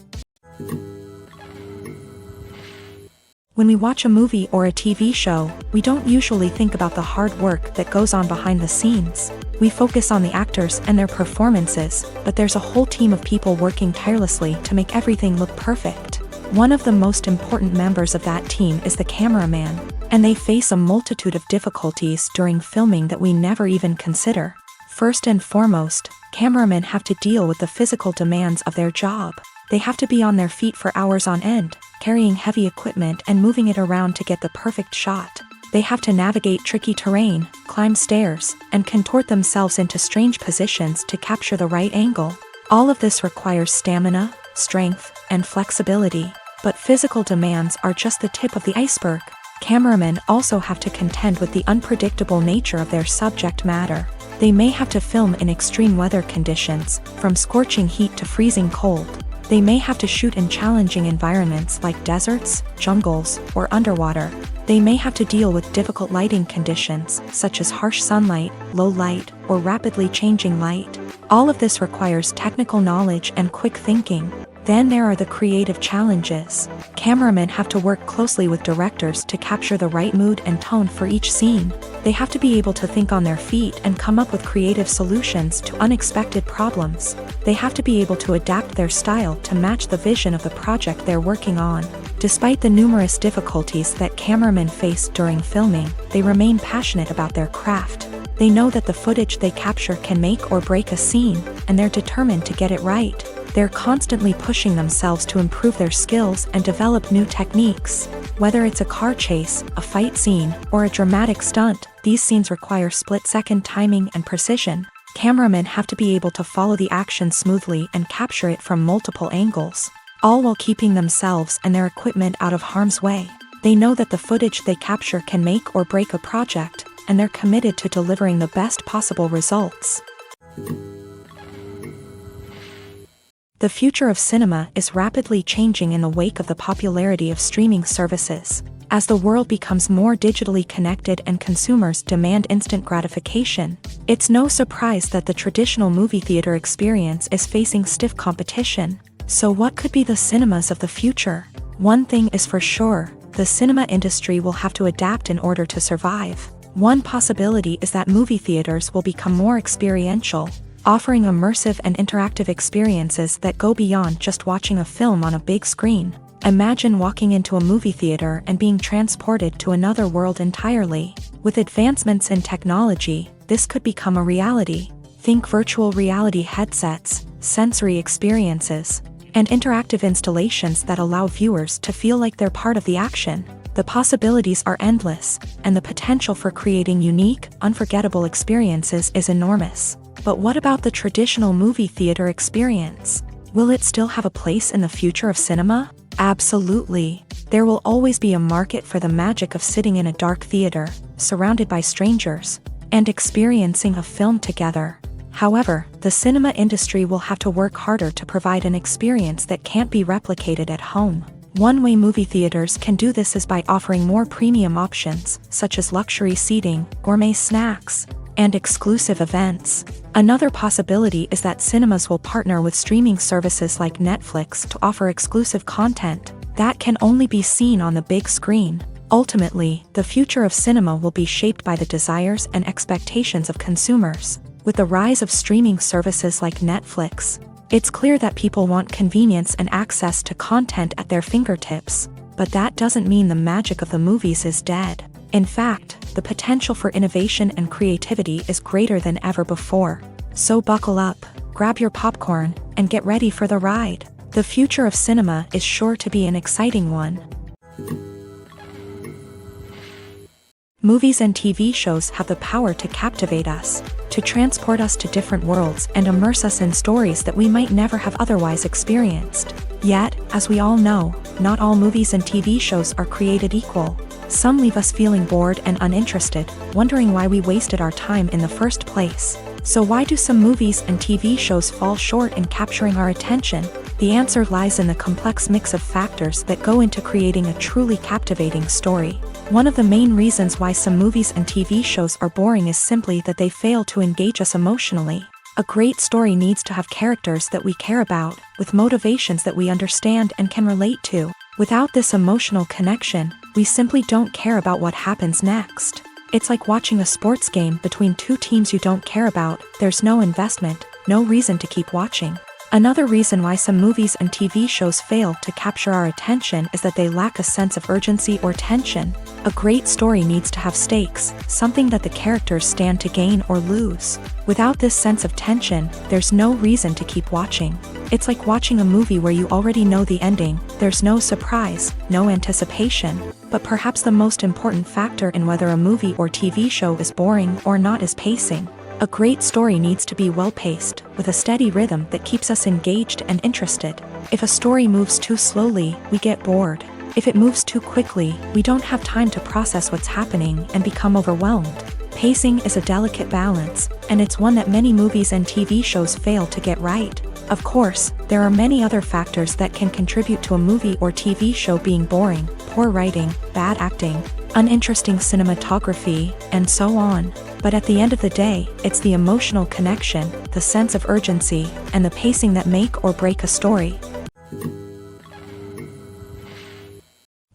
When we watch a movie or a TV show, we don't usually think about the hard work that goes on behind the scenes. We focus on the actors and their performances, but there's a whole team of people working tirelessly to make everything look perfect. One of the most important members of that team is the cameraman, and they face a multitude of difficulties during filming that we never even consider. First and foremost, cameramen have to deal with the physical demands of their job. They have to be on their feet for hours on end, carrying heavy equipment and moving it around to get the perfect shot. They have to navigate tricky terrain, climb stairs, and contort themselves into strange positions to capture the right angle. All of this requires stamina, strength, and flexibility. But physical demands are just the tip of the iceberg. Cameramen also have to contend with the unpredictable nature of their subject matter. They may have to film in extreme weather conditions, from scorching heat to freezing cold. They may have to shoot in challenging environments like deserts, jungles, or underwater. They may have to deal with difficult lighting conditions, such as harsh sunlight, low light, or rapidly changing light. All of this requires technical knowledge and quick thinking. Then there are the creative challenges. Cameramen have to work closely with directors to capture the right mood and tone for each scene. They have to be able to think on their feet and come up with creative solutions to unexpected problems. They have to be able to adapt their style to match the vision of the project they're working on. Despite the numerous difficulties that cameramen face during filming, they remain passionate about their craft. They know that the footage they capture can make or break a scene, and they're determined to get it right. They're constantly pushing themselves to improve their skills and develop new techniques. Whether it's a car chase, a fight scene, or a dramatic stunt, these scenes require split-second timing and precision. Cameramen have to be able to follow the action smoothly and capture it from multiple angles, all while keeping themselves and their equipment out of harm's way. They know that the footage they capture can make or break a project, and they're committed to delivering the best possible results. The future of cinema is rapidly changing in the wake of the popularity of streaming services. As the world becomes more digitally connected and consumers demand instant gratification, it's no surprise that the traditional movie theater experience is facing stiff competition. So what could be the cinemas of the future? One thing is for sure, the cinema industry will have to adapt in order to survive. One possibility is that movie theaters will become more experiential, offering immersive and interactive experiences that go beyond just watching a film on a big screen. Imagine walking into a movie theater and being transported to another world entirely. With advancements in technology, this could become a reality. Think virtual reality headsets, sensory experiences, and interactive installations that allow viewers to feel like they're part of the action. The possibilities are endless, and the potential for creating unique, unforgettable experiences is enormous. But what about the traditional movie theater experience? Will it still have a place in the future of cinema? Absolutely. There will always be a market for the magic of sitting in a dark theater, surrounded by strangers, and experiencing a film together. However, the cinema industry will have to work harder to provide an experience that can't be replicated at home. One way movie theaters can do this is by offering more premium options, such as luxury seating, gourmet snacks, and exclusive events. Another possibility is that cinemas will partner with streaming services like Netflix to offer exclusive content that can only be seen on the big screen. Ultimately, the future of cinema will be shaped by the desires and expectations of consumers. With the rise of streaming services like Netflix, it's clear that people want convenience and access to content at their fingertips. But that doesn't mean the magic of the movies is dead. In fact, the potential for innovation and creativity is greater than ever before. So buckle up, grab your popcorn, and get ready for the ride. The future of cinema is sure to be an exciting one. Movies and TV shows have the power to captivate us, to transport us to different worlds and immerse us in stories that we might never have otherwise experienced. Yet, as we all know, not all movies and TV shows are created equal. Some leave us feeling bored and uninterested, wondering why we wasted our time in the first place. So why do some movies and TV shows fall short in capturing our attention? The answer lies in the complex mix of factors that go into creating a truly captivating story. One of the main reasons why some movies and TV shows are boring is simply that they fail to engage us emotionally. A great story needs to have characters that we care about, with motivations that we understand and can relate to. Without this emotional connection, we simply don't care about what happens next. It's like watching a sports game between two teams you don't care about. There's no investment, no reason to keep watching. Another reason why some movies and TV shows fail to capture our attention is that they lack a sense of urgency or tension. A great story needs to have stakes, something that the characters stand to gain or lose. Without this sense of tension, there's no reason to keep watching. It's like watching a movie where you already know the ending. There's no surprise, no anticipation. But perhaps the most important factor in whether a movie or TV show is boring or not is pacing. A great story needs to be well-paced, with a steady rhythm that keeps us engaged and interested. If a story moves too slowly, we get bored. If it moves too quickly, we don't have time to process what's happening and become overwhelmed. Pacing is a delicate balance, and it's one that many movies and TV shows fail to get right. Of course, there are many other factors that can contribute to a movie or TV show being boring: poor writing, bad acting, uninteresting cinematography, and so on. But at the end of the day, it's the emotional connection, the sense of urgency, and the pacing that make or break a story.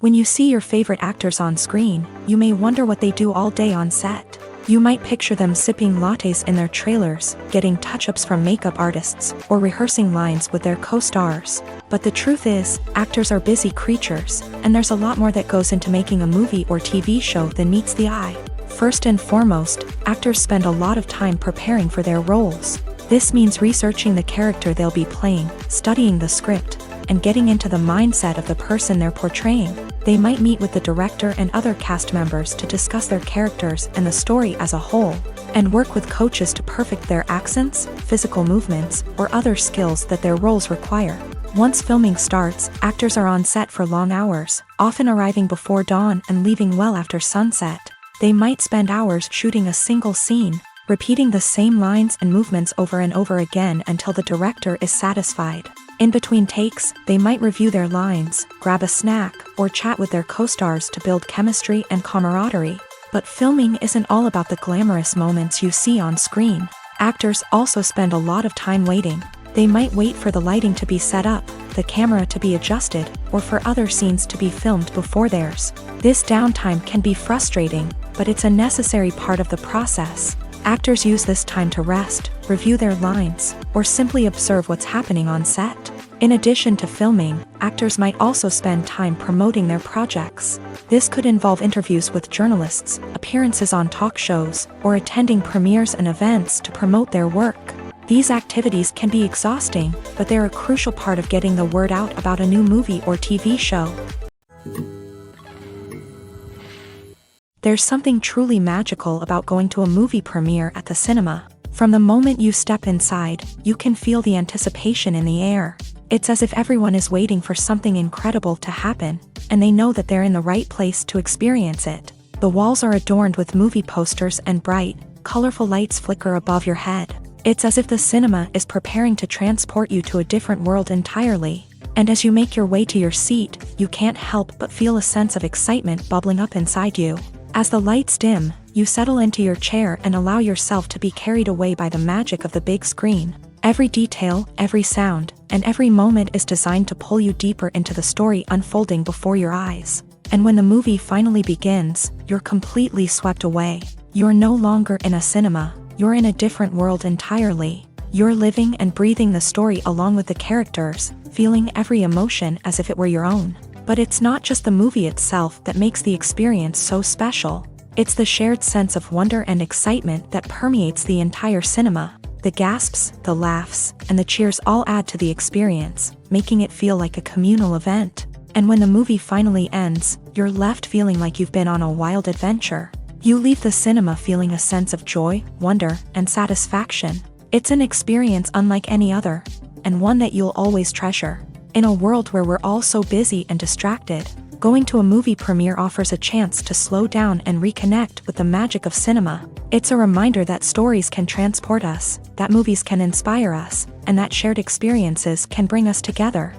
When you see your favorite actors on screen, you may wonder what they do all day on set. You might picture them sipping lattes in their trailers, getting touch-ups from makeup artists, or rehearsing lines with their co-stars. But the truth is, actors are busy creatures, and there's a lot more that goes into making a movie or TV show than meets the eye. First and foremost, actors spend a lot of time preparing for their roles. This means researching the character they'll be playing, studying the script, and getting into the mindset of the person they're portraying. They might meet with the director and other cast members to discuss their characters and the story as a whole, and work with coaches to perfect their accents, physical movements, or other skills that their roles require. Once filming starts, actors are on set for long hours, often arriving before dawn and leaving well after sunset. They might spend hours shooting a single scene, repeating the same lines and movements over and over again until the director is satisfied. In between takes, they might review their lines, grab a snack, or chat with their co-stars to build chemistry and camaraderie. But filming isn't all about the glamorous moments you see on screen. Actors also spend a lot of time waiting. They might wait for the lighting to be set up, the camera to be adjusted, or for other scenes to be filmed before theirs. This downtime can be frustrating, but it's a necessary part of the process. Actors use this time to rest, review their lines, or simply observe what's happening on set. In addition to filming, actors might also spend time promoting their projects. This could involve interviews with journalists, appearances on talk shows, or attending premieres and events to promote their work. These activities can be exhausting, but they're a crucial part of getting the word out about a new movie or TV show. There's something truly magical about going to a movie premiere at the cinema. From the moment you step inside, you can feel the anticipation in the air. It's as if everyone is waiting for something incredible to happen, and they know that they're in the right place to experience it. The walls are adorned with movie posters and bright, colorful lights flicker above your head. It's as if the cinema is preparing to transport you to a different world entirely. And as you make your way to your seat, you can't help but feel a sense of excitement bubbling up inside you. As the lights dim, you settle into your chair and allow yourself to be carried away by the magic of the big screen. Every detail, every sound, and every moment is designed to pull you deeper into the story unfolding before your eyes. And when the movie finally begins, you're completely swept away. You're no longer in a cinema, you're in a different world entirely. You're living and breathing the story along with the characters, feeling every emotion as if it were your own. But it's not just the movie itself that makes the experience so special. It's the shared sense of wonder and excitement that permeates the entire cinema. The gasps, the laughs, and the cheers all add to the experience, making it feel like a communal event. And when the movie finally ends, you're left feeling like you've been on a wild adventure. You leave the cinema feeling a sense of joy, wonder, and satisfaction. It's an experience unlike any other, and one that you'll always treasure. In a world where we're all so busy and distracted, going to a movie premiere offers a chance to slow down and reconnect with the magic of cinema. It's a reminder that stories can transport us, that movies can inspire us, and that shared experiences can bring us together.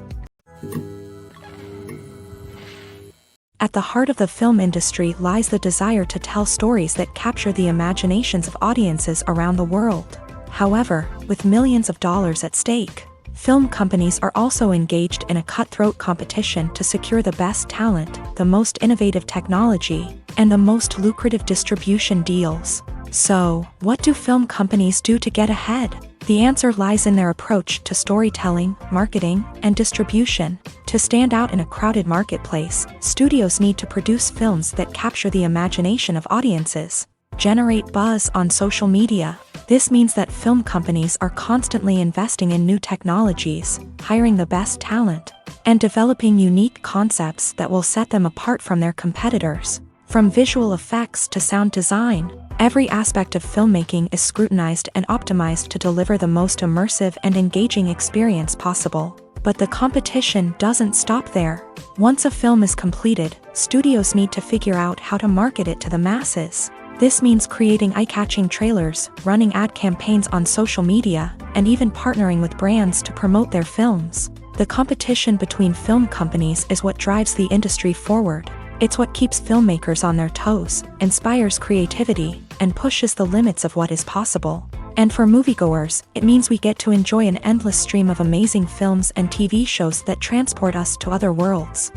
At the heart of the film industry lies the desire to tell stories that capture the imaginations of audiences around the world. However, with millions of dollars at stake, film companies are also engaged in a cutthroat competition to secure the best talent, the most innovative technology, and the most lucrative distribution deals. So, what do film companies do to get ahead? The answer lies in their approach to storytelling, marketing, and distribution. To stand out in a crowded marketplace, studios need to produce films that capture the imagination of audiences, generate buzz on social media. This means that film companies are constantly investing in new technologies, hiring the best talent, and developing unique concepts that will set them apart from their competitors. From visual effects to sound design, every aspect of filmmaking is scrutinized and optimized to deliver the most immersive and engaging experience possible. But the competition doesn't stop there. Once a film is completed, studios need to figure out how to market it to the masses. This means creating eye-catching trailers, running ad campaigns on social media, and even partnering with brands to promote their films. The competition between film companies is what drives the industry forward. It's what keeps filmmakers on their toes, inspires creativity, and pushes the limits of what is possible. And for moviegoers, it means we get to enjoy an endless stream of amazing films and TV shows that transport us to other worlds.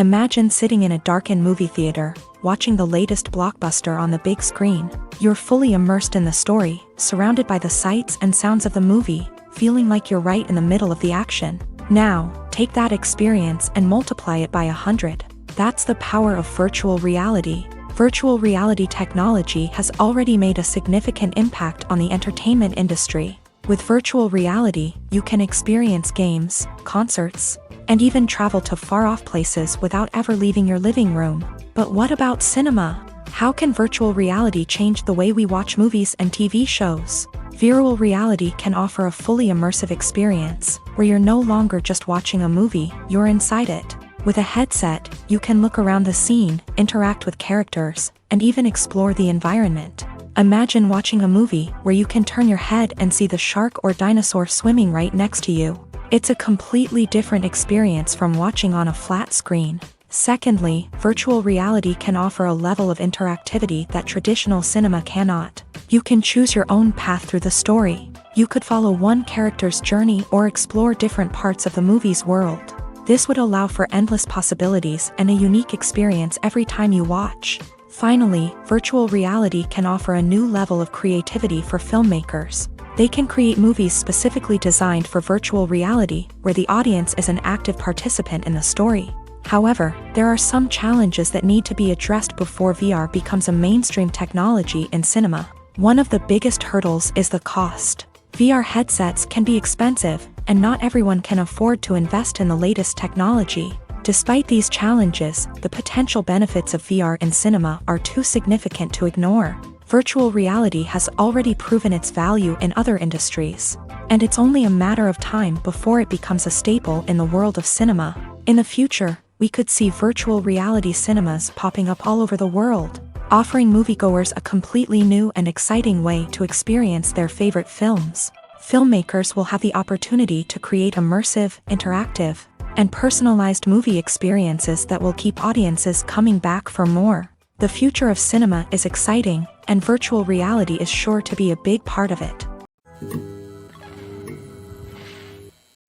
Imagine sitting in a darkened movie theater, watching the latest blockbuster on the big screen. You're fully immersed in the story, surrounded by the sights and sounds of the movie, feeling like you're right in the middle of the action. Now, take that experience and multiply it by 100. That's the power of virtual reality. Virtual reality technology has already made a significant impact on the entertainment industry. With virtual reality, you can experience games, concerts, and even travel to far-off places without ever leaving your living room. But what about cinema? How can virtual reality change the way we watch movies and TV shows? Virtual reality can offer a fully immersive experience, where you're no longer just watching a movie, you're inside it. With a headset, you can look around the scene, interact with characters, and even explore the environment. Imagine watching a movie where you can turn your head and see the shark or dinosaur swimming right next to you. It's a completely different experience from watching on a flat screen. Secondly, virtual reality can offer a level of interactivity that traditional cinema cannot. You can choose your own path through the story. You could follow one character's journey or explore different parts of the movie's world. This would allow for endless possibilities and a unique experience every time you watch. Finally, virtual reality can offer a new level of creativity for filmmakers. They can create movies specifically designed for virtual reality, where the audience is an active participant in the story. However, there are some challenges that need to be addressed before VR becomes a mainstream technology in cinema. One of the biggest hurdles is the cost. VR headsets can be expensive, and not everyone can afford to invest in the latest technology. Despite these challenges, the potential benefits of VR in cinema are too significant to ignore. Virtual reality has already proven its value in other industries, and it's only a matter of time before it becomes a staple in the world of cinema. In the future, we could see virtual reality cinemas popping up all over the world, offering moviegoers a completely new and exciting way to experience their favorite films. Filmmakers will have the opportunity to create immersive, interactive, and personalized movie experiences that will keep audiences coming back for more. The future of cinema is exciting, and virtual reality is sure to be a big part of it.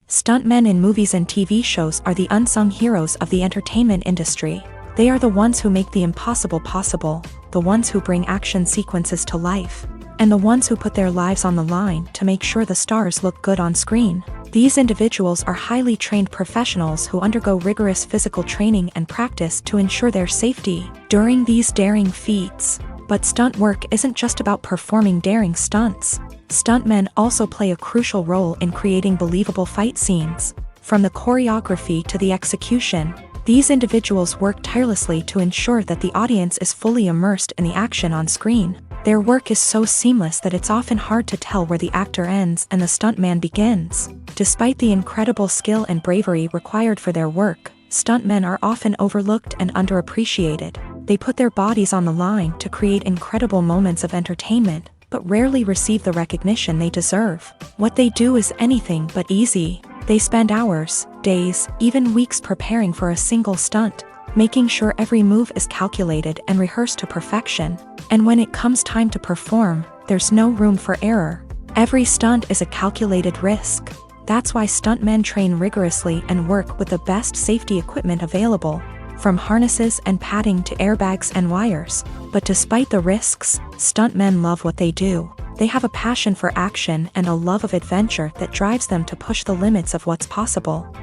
Stuntmen in movies and TV shows are the unsung heroes of the entertainment industry. They are the ones who make the impossible possible, the ones who bring action sequences to life, and the ones who put their lives on the line to make sure the stars look good on screen. These individuals are highly trained professionals who undergo rigorous physical training and practice to ensure their safety during these daring feats. But stunt work isn't just about performing daring stunts. Stuntmen also play a crucial role in creating believable fight scenes. From the choreography to the execution, these individuals work tirelessly to ensure that the audience is fully immersed in the action on screen. Their work is so seamless that it's often hard to tell where the actor ends and the stuntman begins. Despite the incredible skill and bravery required for their work, stuntmen are often overlooked and underappreciated. They put their bodies on the line to create incredible moments of entertainment, but rarely receive the recognition they deserve. What they do is anything but easy. They spend hours, days, even weeks preparing for a single stunt, making sure every move is calculated and rehearsed to perfection. And when it comes time to perform, there's no room for error. Every stunt is a calculated risk. That's why stuntmen train rigorously and work with the best safety equipment available, from harnesses and padding to airbags and wires. But despite the risks, stuntmen love what they do. They have a passion for action and a love of adventure that drives them to push the limits of what's possible.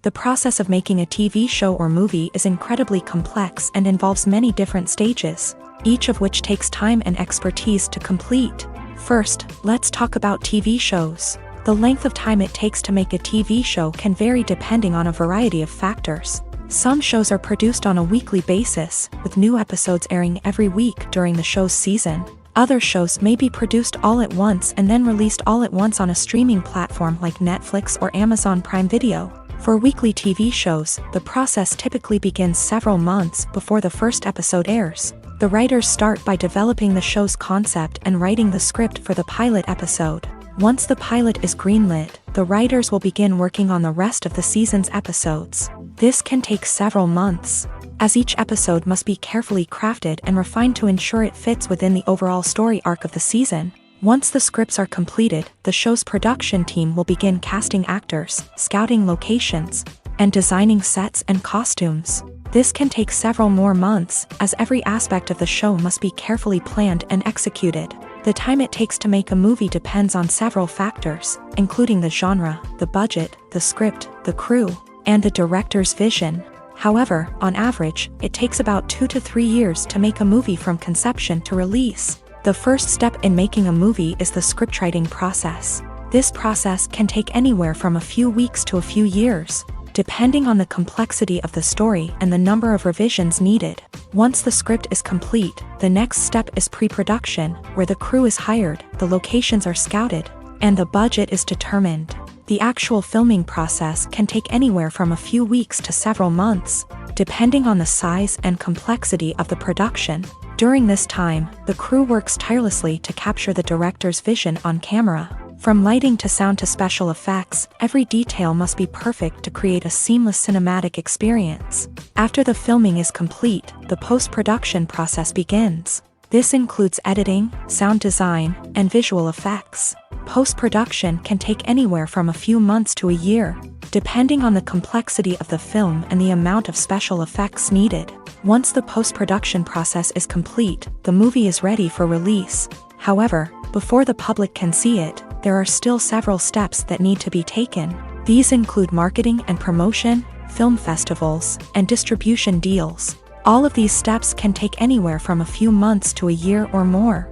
The process of making a TV show or movie is incredibly complex and involves many different stages, each of which takes time and expertise to complete. First, let's talk about TV shows. The length of time it takes to make a TV show can vary depending on a variety of factors. Some shows are produced on a weekly basis, with new episodes airing every week during the show's season. Other shows may be produced all at once and then released all at once on a streaming platform like Netflix or Amazon Prime Video. For weekly TV shows, the process typically begins several months before the first episode airs. The writers start by developing the show's concept and writing the script for the pilot episode. Once the pilot is greenlit, the writers will begin working on the rest of the season's episodes. This can take several months, as each episode must be carefully crafted and refined to ensure it fits within the overall story arc of the season. Once the scripts are completed, the show's production team will begin casting actors, scouting locations, and designing sets and costumes. This can take several more months, as every aspect of the show must be carefully planned and executed. The time it takes to make a movie depends on several factors, including the genre, the budget, the script, the crew, and the director's vision. However, on average, it takes about 2 to 3 years to make a movie from conception to release. The first step in making a movie is the scriptwriting process. This process can take anywhere from a few weeks to a few years, depending on the complexity of the story and the number of revisions needed. Once the script is complete, the next step is pre-production, where the crew is hired, the locations are scouted, and the budget is determined. The actual filming process can take anywhere from a few weeks to several months, depending on the size and complexity of the production. During this time, the crew works tirelessly to capture the director's vision on camera. From lighting to sound to special effects, every detail must be perfect to create a seamless cinematic experience. After the filming is complete, the post-production process begins. This includes editing, sound design, and visual effects. Post-production can take anywhere from a few months to a year, depending on the complexity of the film and the amount of special effects needed. Once the post-production process is complete, the movie is ready for release. However, before the public can see it, there are still several steps that need to be taken. These include marketing and promotion, film festivals, and distribution deals. All of these steps can take anywhere from a few months to a year or more.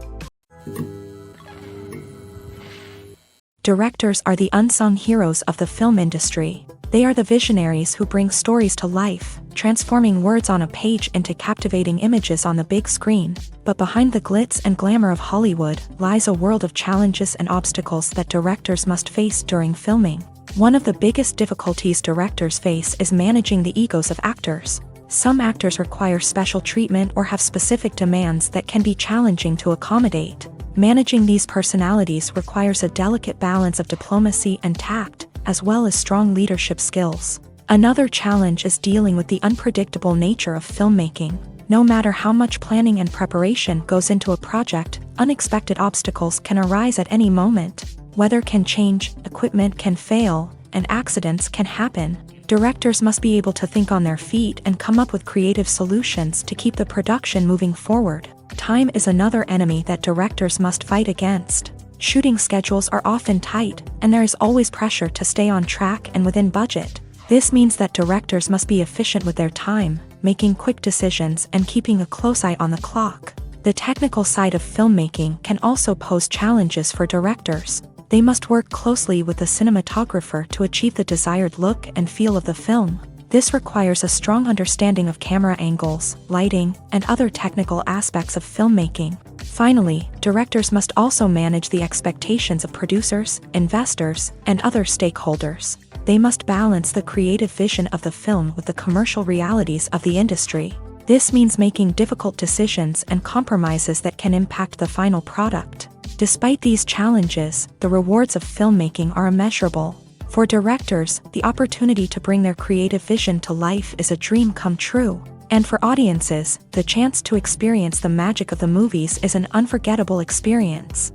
Directors are the unsung heroes of the film industry. They are the visionaries who bring stories to life, transforming words on a page into captivating images on the big screen. But behind the glitz and glamour of Hollywood lies a world of challenges and obstacles that directors must face during filming. One of the biggest difficulties directors face is managing the egos of actors. Some actors require special treatment or have specific demands that can be challenging to accommodate. Managing these personalities requires a delicate balance of diplomacy and tact, as well as strong leadership skills. Another challenge is dealing with the unpredictable nature of filmmaking. No matter how much planning and preparation goes into a project, unexpected obstacles can arise at any moment. Weather can change, equipment can fail, and accidents can happen. Directors must be able to think on their feet and come up with creative solutions to keep the production moving forward. Time is another enemy that directors must fight against. Shooting schedules are often tight, and there is always pressure to stay on track and within budget. This means that directors must be efficient with their time, making quick decisions and keeping a close eye on the clock. The technical side of filmmaking can also pose challenges for directors. They must work closely with the cinematographer to achieve the desired look and feel of the film. This requires a strong understanding of camera angles, lighting, and other technical aspects of filmmaking. Finally, directors must also manage the expectations of producers, investors, and other stakeholders. They must balance the creative vision of the film with the commercial realities of the industry. This means making difficult decisions and compromises that can impact the final product. Despite these challenges, the rewards of filmmaking are immeasurable. For directors, the opportunity to bring their creative vision to life is a dream come true. And for audiences, the chance to experience the magic of the movies is an unforgettable experience.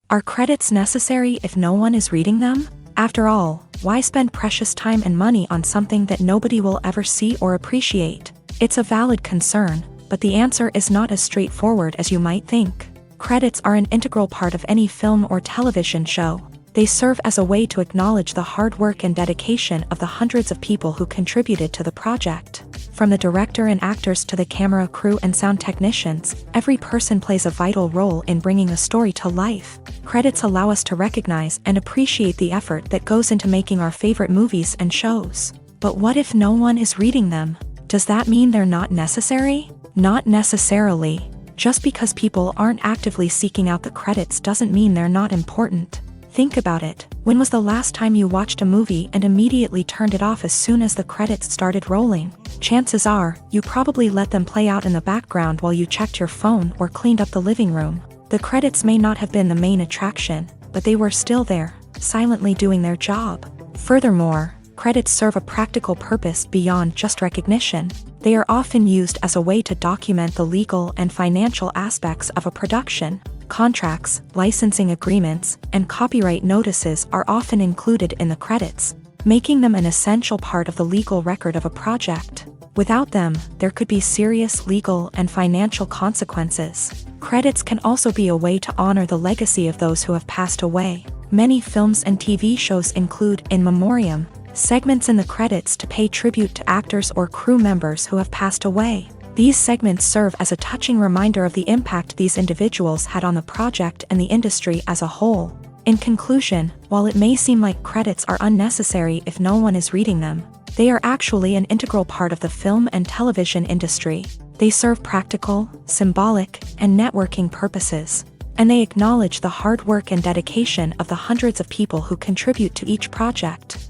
Are credits necessary if no one is reading them? After all, why spend precious time and money on something that nobody will ever see or appreciate? It's a valid concern, but the answer is not as straightforward as you might think. Credits are an integral part of any film or television show. They serve as a way to acknowledge the hard work and dedication of the hundreds of people who contributed to the project. From the director and actors to the camera crew and sound technicians, every person plays a vital role in bringing a story to life. Credits allow us to recognize and appreciate the effort that goes into making our favorite movies and shows. But what if no one is reading them? Does that mean they're not necessary? Not necessarily. Just because people aren't actively seeking out the credits doesn't mean they're not important. Think about it. When was the last time you watched a movie and immediately turned it off as soon as the credits started rolling? Chances are, you probably let them play out in the background while you checked your phone or cleaned up the living room. The credits may not have been the main attraction, but they were still there, silently doing their job. Furthermore, credits serve a practical purpose beyond just recognition. They are often used as a way to document the legal and financial aspects of a production. Contracts, licensing agreements, and copyright notices are often included in the credits, making them an essential part of the legal record of a project. Without them, there could be serious legal and financial consequences. Credits can also be a way to honor the legacy of those who have passed away. Many films and TV shows include in memoriam segments in the credits to pay tribute to actors or crew members who have passed away. These segments serve as a touching reminder of the impact these individuals had on the project and the industry as a whole. In conclusion, while it may seem like credits are unnecessary if no one is reading them, they are actually an integral part of the film and television industry. They serve practical, symbolic, and networking purposes, and they acknowledge the hard work and dedication of the hundreds of people who contribute to each project.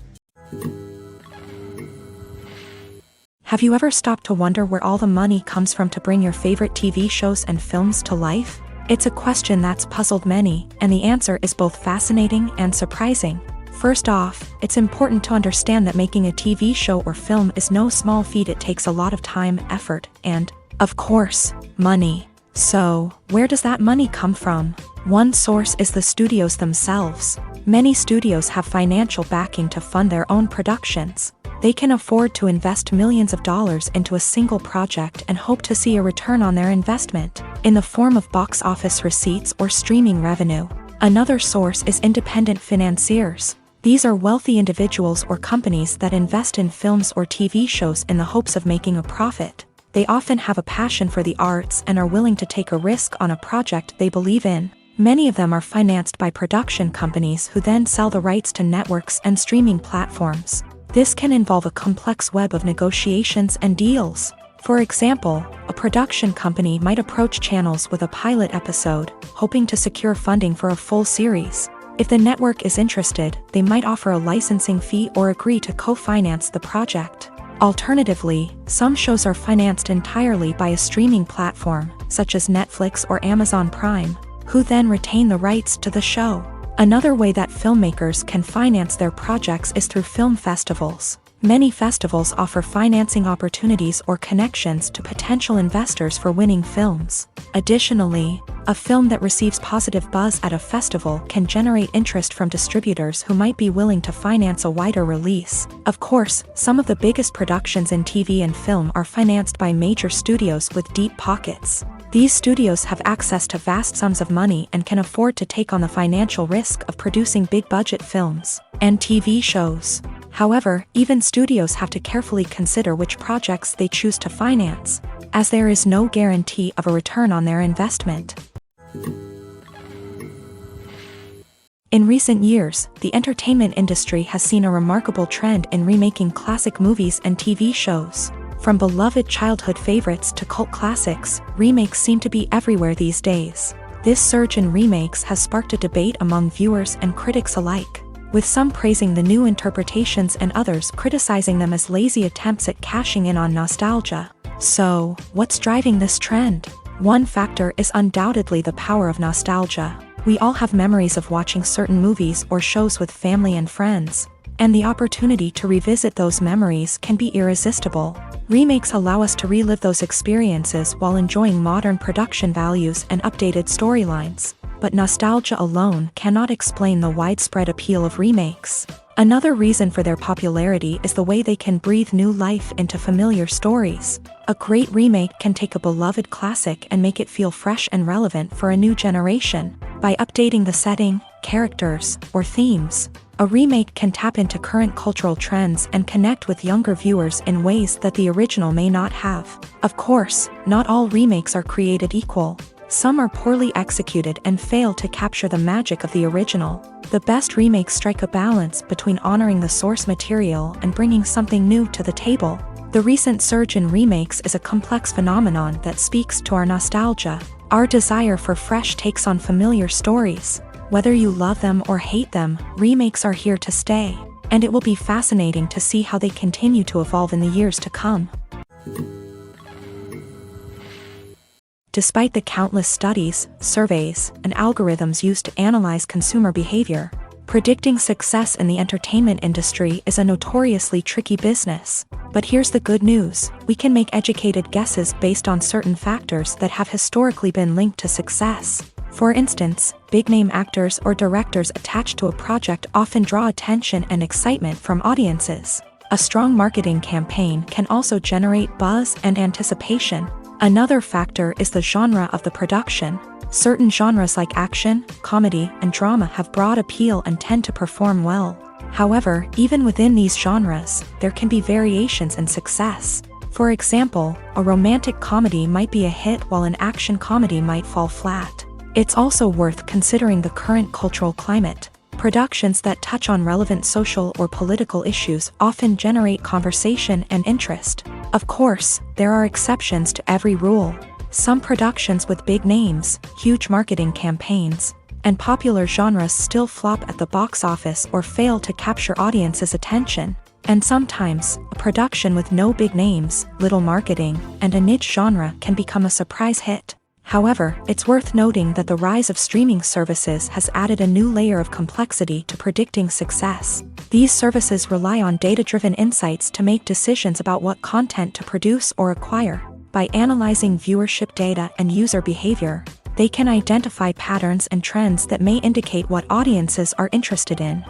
Have you ever stopped to wonder where all the money comes from to bring your favorite TV shows and films to life? It's a question that's puzzled many, and the answer is both fascinating and surprising. First off, it's important to understand that making a TV show or film is no small feat. It takes a lot of time, effort, and, of course, money. So, where does that money come from? One source is the studios themselves. Many studios have financial backing to fund their own productions. They can afford to invest millions of dollars into a single project and hope to see a return on their investment, in the form of box office receipts or streaming revenue. Another source is independent financiers. These are wealthy individuals or companies that invest in films or TV shows in the hopes of making a profit. They often have a passion for the arts and are willing to take a risk on a project they believe in. Many of them are financed by production companies who then sell the rights to networks and streaming platforms. This can involve a complex web of negotiations and deals. For example, a production company might approach channels with a pilot episode, hoping to secure funding for a full series. If the network is interested, they might offer a licensing fee or agree to co-finance the project. Alternatively, some shows are financed entirely by a streaming platform, such as Netflix or Amazon Prime, who then retain the rights to the show. Another way that filmmakers can finance their projects is through film festivals. Many festivals offer financing opportunities or connections to potential investors for winning films. Additionally, a film that receives positive buzz at a festival can generate interest from distributors who might be willing to finance a wider release. Of course, some of the biggest productions in TV and film are financed by major studios with deep pockets. These studios have access to vast sums of money and can afford to take on the financial risk of producing big-budget films and TV shows. However, even studios have to carefully consider which projects they choose to finance, as there is no guarantee of a return on their investment. In recent years, the entertainment industry has seen a remarkable trend in remaking classic movies and TV shows. From beloved childhood favorites to cult classics, remakes seem to be everywhere these days. This surge in remakes has sparked a debate among viewers and critics alike, with some praising the new interpretations and others criticizing them as lazy attempts at cashing in on nostalgia. So, what's driving this trend? One factor is undoubtedly the power of nostalgia. We all have memories of watching certain movies or shows with family and friends, and the opportunity to revisit those memories can be irresistible. Remakes allow us to relive those experiences while enjoying modern production values and updated storylines. But nostalgia alone cannot explain the widespread appeal of remakes. Another reason for their popularity is the way they can breathe new life into familiar stories. A great remake can take a beloved classic and make it feel fresh and relevant for a new generation. By updating the setting, characters, or themes, a remake can tap into current cultural trends and connect with younger viewers in ways that the original may not have. Of course, not all remakes are created equal. Some are poorly executed and fail to capture the magic of the original. The best remakes strike a balance between honoring the source material and bringing something new to the table. The recent surge in remakes is a complex phenomenon that speaks to our nostalgia, our desire for fresh takes on familiar stories. Whether you love them or hate them, remakes are here to stay, and it will be fascinating to see how they continue to evolve in the years to come. Despite the countless studies, surveys, and algorithms used to analyze consumer behavior, Predicting success in the entertainment industry is a notoriously tricky business. But here's the good news: we can make educated guesses based on certain factors that have historically been linked to success. For instance, big-name actors or directors attached to a project often draw attention and excitement from audiences. A strong marketing campaign can also generate buzz and anticipation. Another factor is the genre of the production. Certain genres like action, comedy, and drama have broad appeal and tend to perform well. However, even within these genres, there can be variations in success. For example, a romantic comedy might be a hit while an action comedy might fall flat. It's also worth considering the current cultural climate. Productions that touch on relevant social or political issues often generate conversation and interest. Of course, there are exceptions to every rule. Some productions with big names, huge marketing campaigns, and popular genres still flop at the box office or fail to capture audiences' attention. And sometimes, a production with no big names, little marketing, and a niche genre can become a surprise hit. However, it's worth noting that the rise of streaming services has added a new layer of complexity to predicting success. These services rely on data-driven insights to make decisions about what content to produce or acquire. By analyzing viewership data and user behavior, they can identify patterns and trends that may indicate what audiences are interested in.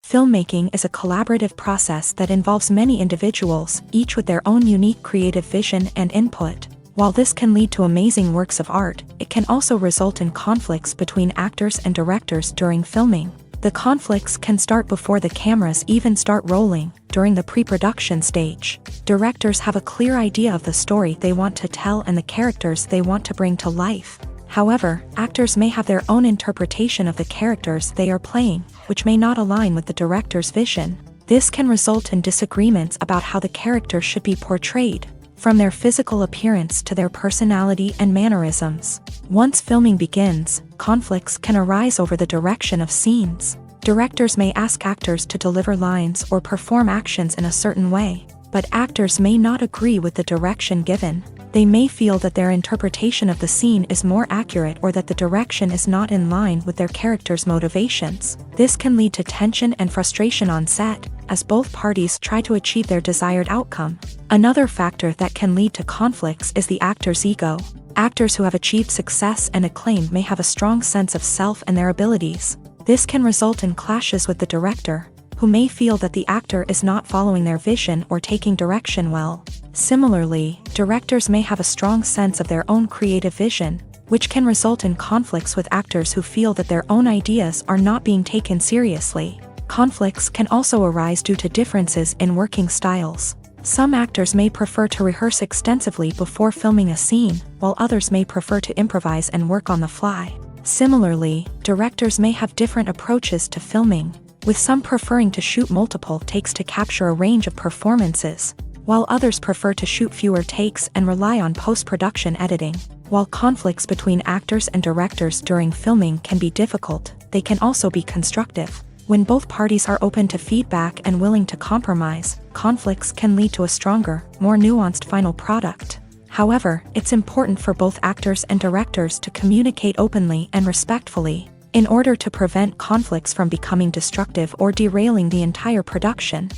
Filmmaking is a collaborative process that involves many individuals, each with their own unique creative vision and input. While this can lead to amazing works of art, it can also result in conflicts between actors and directors during filming. The conflicts can start before the cameras even start rolling, during the pre-production stage. Directors have a clear idea of the story they want to tell and the characters they want to bring to life. However, actors may have their own interpretation of the characters they are playing, which may not align with the director's vision. This can result in disagreements about how the character should be portrayed, from their physical appearance to their personality and mannerisms. Once filming begins, conflicts can arise over the direction of scenes. Directors may ask actors to deliver lines or perform actions in a certain way, but actors may not agree with the direction given. They may feel that their interpretation of the scene is more accurate or that the direction is not in line with their character's motivations. This can lead to tension and frustration on set, as both parties try to achieve their desired outcome. Another factor that can lead to conflicts is the actor's ego. Actors who have achieved success and acclaim may have a strong sense of self and their abilities. This can result in clashes with the director, who may feel that the actor is not following their vision or taking direction well. Similarly, directors may have a strong sense of their own creative vision, which can result in conflicts with actors who feel that their own ideas are not being taken seriously. Conflicts can also arise due to differences in working styles. Some actors may prefer to rehearse extensively before filming a scene, while others may prefer to improvise and work on the fly. Similarly, directors may have different approaches to filming, with some preferring to shoot multiple takes to capture a range of performances, while others prefer to shoot fewer takes and rely on post-production editing. While conflicts between actors and directors during filming can be difficult, they can also be constructive. When both parties are open to feedback and willing to compromise, conflicts can lead to a stronger, more nuanced final product. However, it's important for both actors and directors to communicate openly and respectfully, in order to prevent conflicts from becoming destructive or derailing the entire production.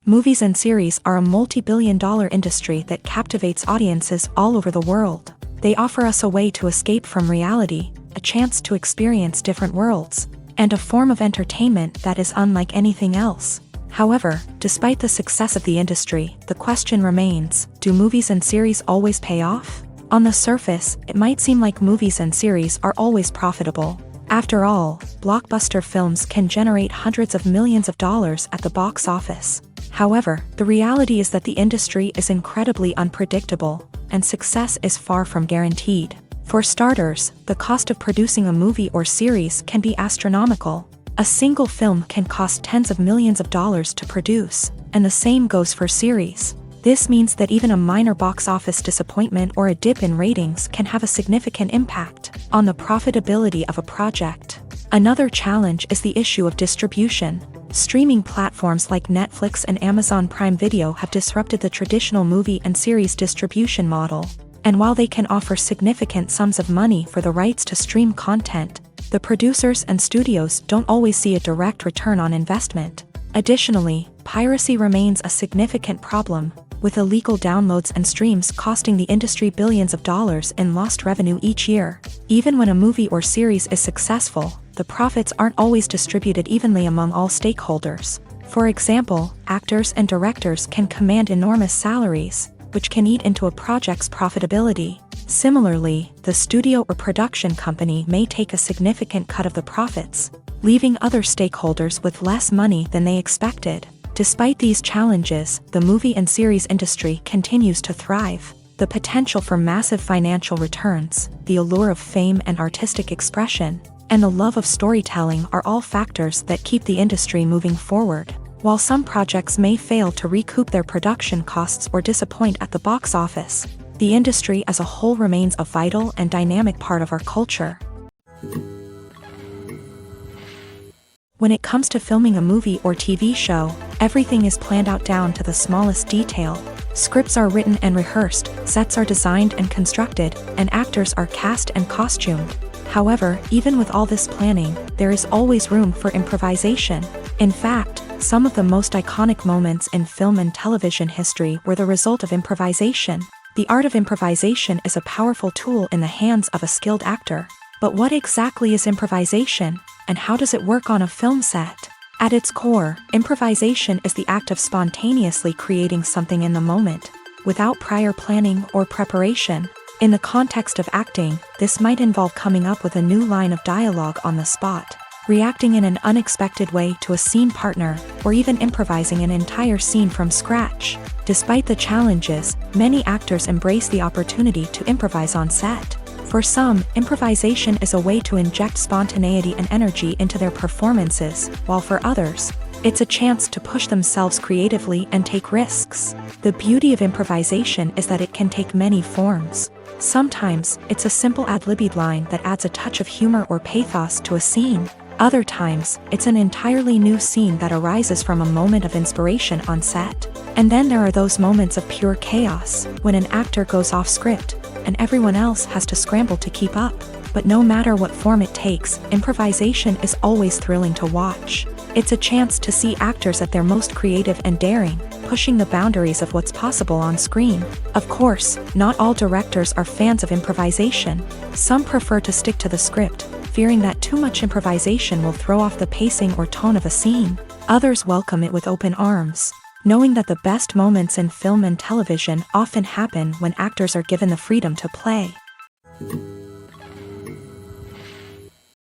Movies and series are a multi-billion-dollar industry that captivates audiences all over the world. They offer us a way to escape from reality, a chance to experience different worlds, and a form of entertainment that is unlike anything else. However, despite the success of the industry, the question remains: do movies and series always pay off? On the surface, it might seem like movies and series are always profitable. After all, blockbuster films can generate hundreds of millions of dollars at the box office. However, the reality is that the industry is incredibly unpredictable, and success is far from guaranteed. For starters, the cost of producing a movie or series can be astronomical. A single film can cost tens of millions of dollars to produce, and the same goes for series. This means that even a minor box office disappointment or a dip in ratings can have a significant impact on the profitability of a project. Another challenge is the issue of distribution. Streaming platforms like Netflix and Amazon Prime Video have disrupted the traditional movie and series distribution model. And while they can offer significant sums of money for the rights to stream content, the producers and studios don't always see a direct return on investment. Additionally, piracy remains a significant problem, with illegal downloads and streams costing the industry billions of dollars in lost revenue each year. Even when a movie or series is successful, the profits aren't always distributed evenly among all stakeholders. For example, actors and directors can command enormous salaries, which can eat into a project's profitability. Similarly, the studio or production company may take a significant cut of the profits, leaving other stakeholders with less money than they expected. Despite these challenges, the movie and series industry continues to thrive. The potential for massive financial returns, the allure of fame and artistic expression, and the love of storytelling are all factors that keep the industry moving forward. While some projects may fail to recoup their production costs or disappoint at the box office, the industry as a whole remains a vital and dynamic part of our culture. When it comes to filming a movie or TV show, everything is planned out down to the smallest detail. Scripts are written and rehearsed, sets are designed and constructed, and actors are cast and costumed. However, even with all this planning, there is always room for improvisation. In fact, some of the most iconic moments in film and television history were the result of improvisation. The art of improvisation is a powerful tool in the hands of a skilled actor. But what exactly is improvisation, and how does it work on a film set? At its core, improvisation is the act of spontaneously creating something in the moment, without prior planning or preparation. In the context of acting, this might involve coming up with a new line of dialogue on the spot, reacting in an unexpected way to a scene partner, or even improvising an entire scene from scratch. Despite the challenges, many actors embrace the opportunity to improvise on set. For some, improvisation is a way to inject spontaneity and energy into their performances, while for others, it's a chance to push themselves creatively and take risks. The beauty of improvisation is that it can take many forms. Sometimes, it's a simple ad-libbed line that adds a touch of humor or pathos to a scene. Other times, it's an entirely new scene that arises from a moment of inspiration on set. And then there are those moments of pure chaos, when an actor goes off script, and everyone else has to scramble to keep up. But no matter what form it takes, improvisation is always thrilling to watch. It's a chance to see actors at their most creative and daring, pushing the boundaries of what's possible on screen. Of course, not all directors are fans of improvisation. Some prefer to stick to the script, fearing that too much improvisation will throw off the pacing or tone of a scene. Others welcome it with open arms, knowing that the best moments in film and television often happen when actors are given the freedom to play.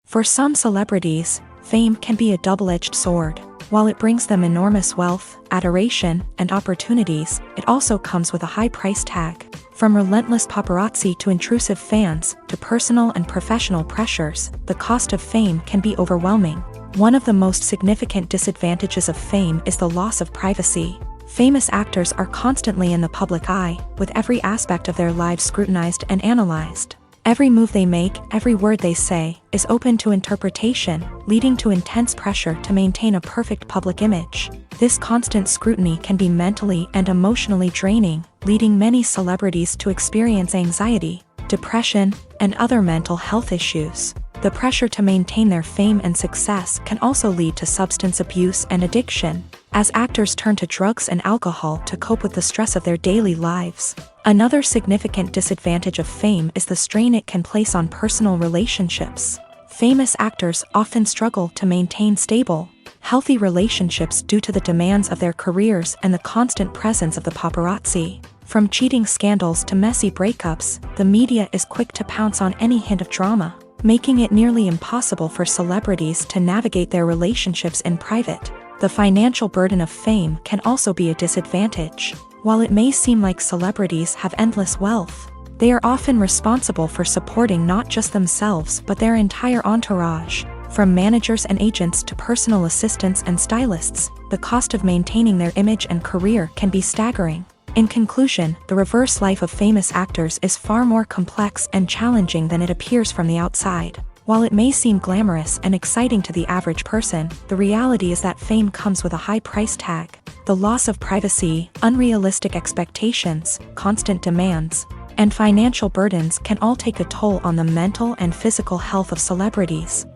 For some celebrities, fame can be a double-edged sword. While it brings them enormous wealth, adoration, and opportunities, it also comes with a high price tag. From relentless paparazzi to intrusive fans, to personal and professional pressures, the cost of fame can be overwhelming. One of the most significant disadvantages of fame is the loss of privacy. Famous actors are constantly in the public eye, with every aspect of their lives scrutinized and analyzed. Every move they make, every word they say, is open to interpretation, leading to intense pressure to maintain a perfect public image. This constant scrutiny can be mentally and emotionally draining, leading many celebrities to experience anxiety, depression, and other mental health issues. The pressure to maintain their fame and success can also lead to substance abuse and addiction, as actors turn to drugs and alcohol to cope with the stress of their daily lives. Another significant disadvantage of fame is the strain it can place on personal relationships. Famous actors often struggle to maintain stable, healthy relationships due to the demands of their careers and the constant presence of the paparazzi. From cheating scandals to messy breakups, the media is quick to pounce on any hint of drama, making it nearly impossible for celebrities to navigate their relationships in private. The financial burden of fame can also be a disadvantage. While it may seem like celebrities have endless wealth, they are often responsible for supporting not just themselves but their entire entourage. From managers and agents to personal assistants and stylists, the cost of maintaining their image and career can be staggering. In conclusion, the reverse life of famous actors is far more complex and challenging than it appears from the outside. While it may seem glamorous and exciting to the average person, the reality is that fame comes with a high price tag. The loss of privacy, unrealistic expectations, constant demands, and financial burdens can all take a toll on the mental and physical health of celebrities.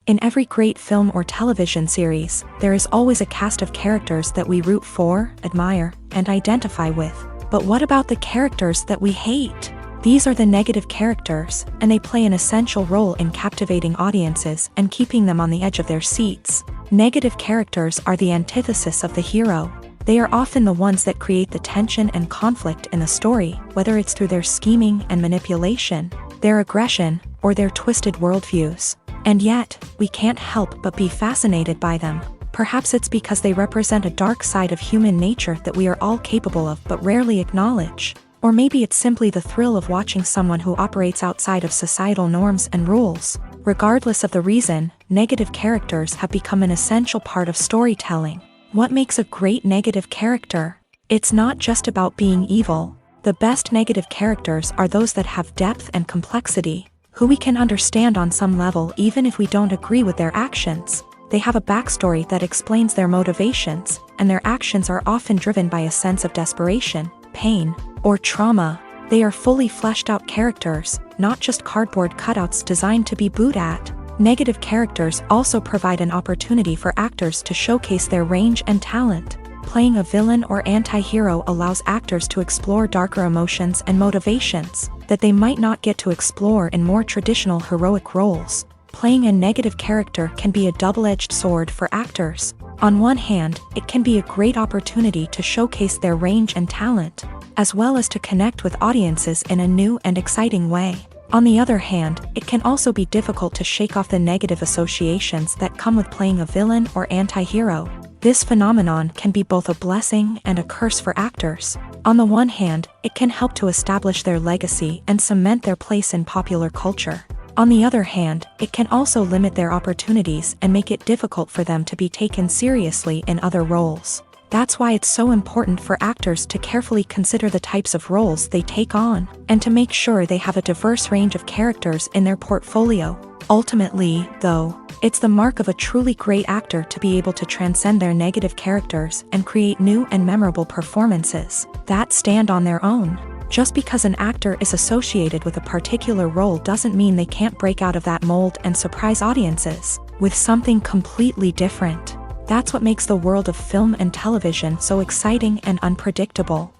In every great film or television series, there is always a cast of characters that we root for, admire, and identify with. But what about the characters that we hate? These are the negative characters, and they play an essential role in captivating audiences and keeping them on the edge of their seats. Negative characters are the antithesis of the hero. They are often the ones that create the tension and conflict in the story, whether it's through their scheming and manipulation, their aggression, or their twisted worldviews. And yet, we can't help but be fascinated by them. Perhaps it's because they represent a dark side of human nature that we are all capable of but rarely acknowledge. Or maybe it's simply the thrill of watching someone who operates outside of societal norms and rules. Regardless of the reason, negative characters have become an essential part of storytelling. What makes a great negative character? It's not just about being evil. The best negative characters are those that have depth and complexity, who we can understand on some level even if we don't agree with their actions. They have a backstory that explains their motivations, and their actions are often driven by a sense of desperation, pain, or trauma. They are fully fleshed out characters, not just cardboard cutouts designed to be booed at. Negative characters also provide an opportunity for actors to showcase their range and talent. Playing a villain or anti-hero allows actors to explore darker emotions and motivations that they might not get to explore in more traditional heroic roles. Playing a negative character can be a double-edged sword for actors. On one hand, it can be a great opportunity to showcase their range and talent, as well as to connect with audiences in a new and exciting way. On the other hand, it can also be difficult to shake off the negative associations that come with playing a villain or anti-hero. This phenomenon can be both a blessing and a curse for actors. On the one hand, it can help to establish their legacy and cement their place in popular culture. On the other hand, it can also limit their opportunities and make it difficult for them to be taken seriously in other roles. That's why it's so important for actors to carefully consider the types of roles they take on, and to make sure they have a diverse range of characters in their portfolio. Ultimately, though, it's the mark of a truly great actor to be able to transcend their negative characters and create new and memorable performances that stand on their own. Just because an actor is associated with a particular role doesn't mean they can't break out of that mold and surprise audiences with something completely different. That's what makes the world of film and television so exciting and unpredictable.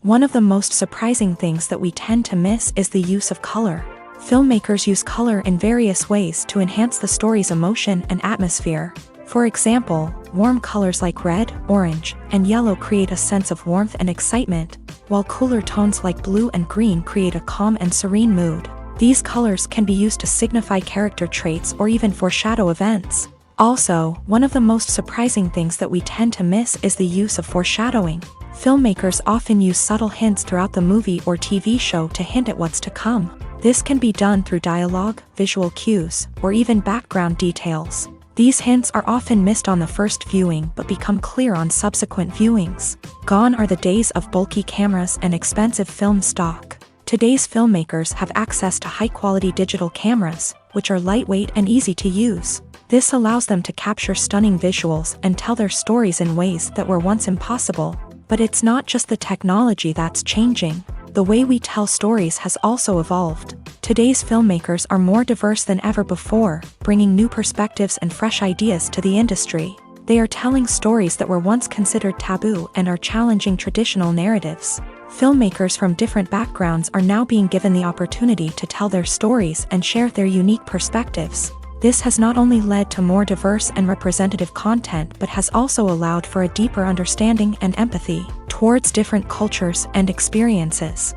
One of the most surprising things that we tend to miss is the use of color. Filmmakers use color in various ways to enhance the story's emotion and atmosphere. For example, warm colors like red, orange, and yellow create a sense of warmth and excitement, while cooler tones like blue and green create a calm and serene mood. These colors can be used to signify character traits or even foreshadow events. Also, one of the most surprising things that we tend to miss is the use of foreshadowing. Filmmakers often use subtle hints throughout the movie or TV show to hint at what's to come. This can be done through dialogue, visual cues, or even background details. These hints are often missed on the first viewing but become clear on subsequent viewings. Gone are the days of bulky cameras and expensive film stock. Today's filmmakers have access to high-quality digital cameras, which are lightweight and easy to use. This allows them to capture stunning visuals and tell their stories in ways that were once impossible. But it's not just the technology that's changing. The way we tell stories has also evolved. Today's filmmakers are more diverse than ever before, bringing new perspectives and fresh ideas to the industry. They are telling stories that were once considered taboo and are challenging traditional narratives. Filmmakers from different backgrounds are now being given the opportunity to tell their stories and share their unique perspectives. This has not only led to more diverse and representative content but has also allowed for a deeper understanding and empathy towards different cultures and experiences.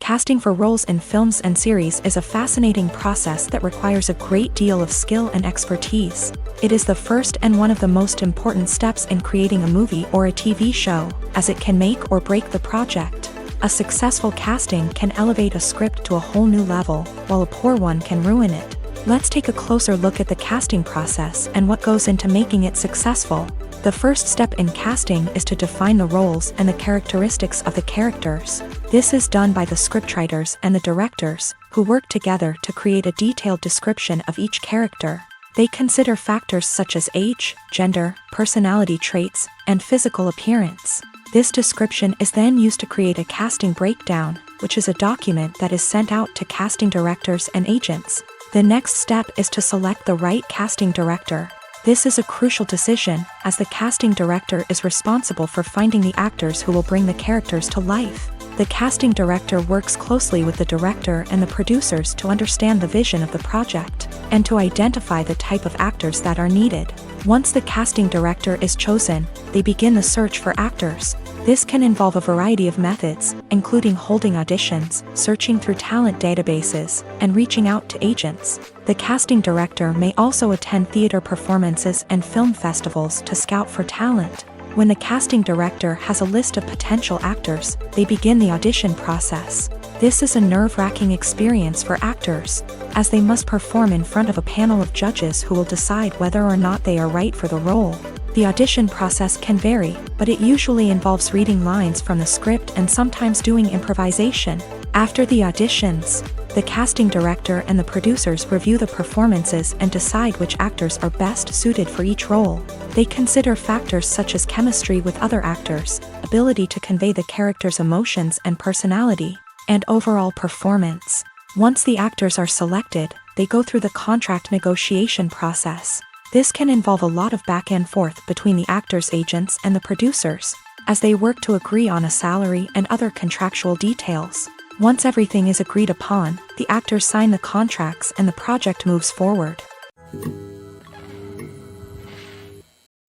Casting for roles in films and series is a fascinating process that requires a great deal of skill and expertise. It is the first and one of the most important steps in creating a movie or a TV show, as it can make or break the project. A successful casting can elevate a script to a whole new level, while a poor one can ruin it. Let's take a closer look at the casting process and what goes into making it successful. The first step in casting is to define the roles and the characteristics of the characters. This is done by the scriptwriters and the directors, who work together to create a detailed description of each character. They consider factors such as age, gender, personality traits, and physical appearance. This description is then used to create a casting breakdown, which is a document that is sent out to casting directors and agents. The next step is to select the right casting director. This is a crucial decision, as the casting director is responsible for finding the actors who will bring the characters to life. The casting director works closely with the director and the producers to understand the vision of the project, and to identify the type of actors that are needed. Once the casting director is chosen, they begin the search for actors. This can involve a variety of methods, including holding auditions, searching through talent databases, and reaching out to agents. The casting director may also attend theater performances and film festivals to scout for talent. When the casting director has a list of potential actors, they begin the audition process. This is a nerve-wracking experience for actors, as they must perform in front of a panel of judges who will decide whether or not they are right for the role. The audition process can vary, but it usually involves reading lines from the script and sometimes doing improvisation. After the auditions, the casting director and the producers review the performances and decide which actors are best suited for each role. They consider factors such as chemistry with other actors, ability to convey the character's emotions and personality, and overall performance. Once the actors are selected, they go through the contract negotiation process. This can involve a lot of back and forth between the actors' agents and the producers, as they work to agree on a salary and other contractual details. Once everything is agreed upon, the actors sign the contracts and the project moves forward.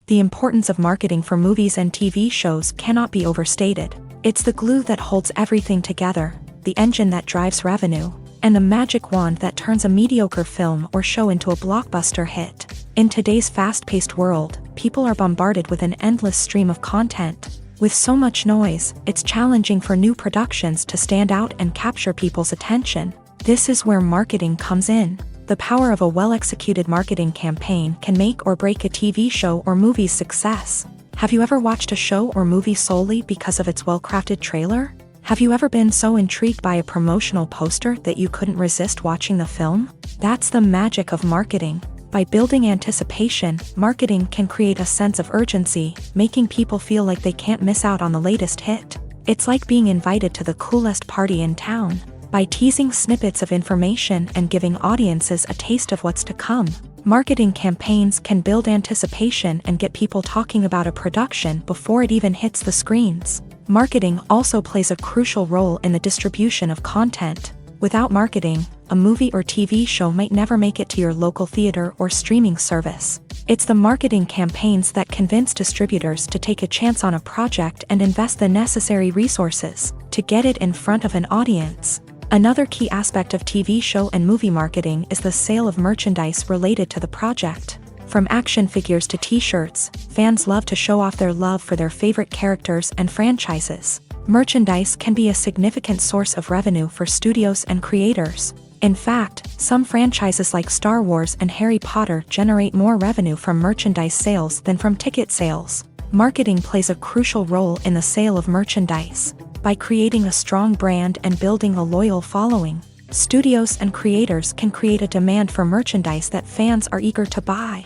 The importance of marketing for movies and TV shows cannot be overstated. It's the glue that holds everything together, the engine that drives revenue, and the magic wand that turns a mediocre film or show into a blockbuster hit. In today's fast-paced world, people are bombarded with an endless stream of content. With so much noise, it's challenging for new productions to stand out and capture people's attention. This is where marketing comes in. The power of a well-executed marketing campaign can make or break a TV show or movie's success. Have you ever watched a show or movie solely because of its well-crafted trailer? Have you ever been so intrigued by a promotional poster that you couldn't resist watching the film? That's the magic of marketing. By building anticipation, marketing can create a sense of urgency, making people feel like they can't miss out on the latest hit. It's like being invited to the coolest party in town. By teasing snippets of information and giving audiences a taste of what's to come, marketing campaigns can build anticipation and get people talking about a production before it even hits the screens. Marketing also plays a crucial role in the distribution of content. Without marketing, a movie or TV show might never make it to your local theater or streaming service. It's the marketing campaigns that convince distributors to take a chance on a project and invest the necessary resources to get it in front of an audience. Another key aspect of TV show and movie marketing is the sale of merchandise related to the project. From action figures to t-shirts, fans love to show off their love for their favorite characters and franchises. Merchandise can be a significant source of revenue for studios and creators. In fact, some franchises like Star Wars and Harry Potter generate more revenue from merchandise sales than from ticket sales. Marketing plays a crucial role in the sale of merchandise. By creating a strong brand and building a loyal following, studios and creators can create a demand for merchandise that fans are eager to buy.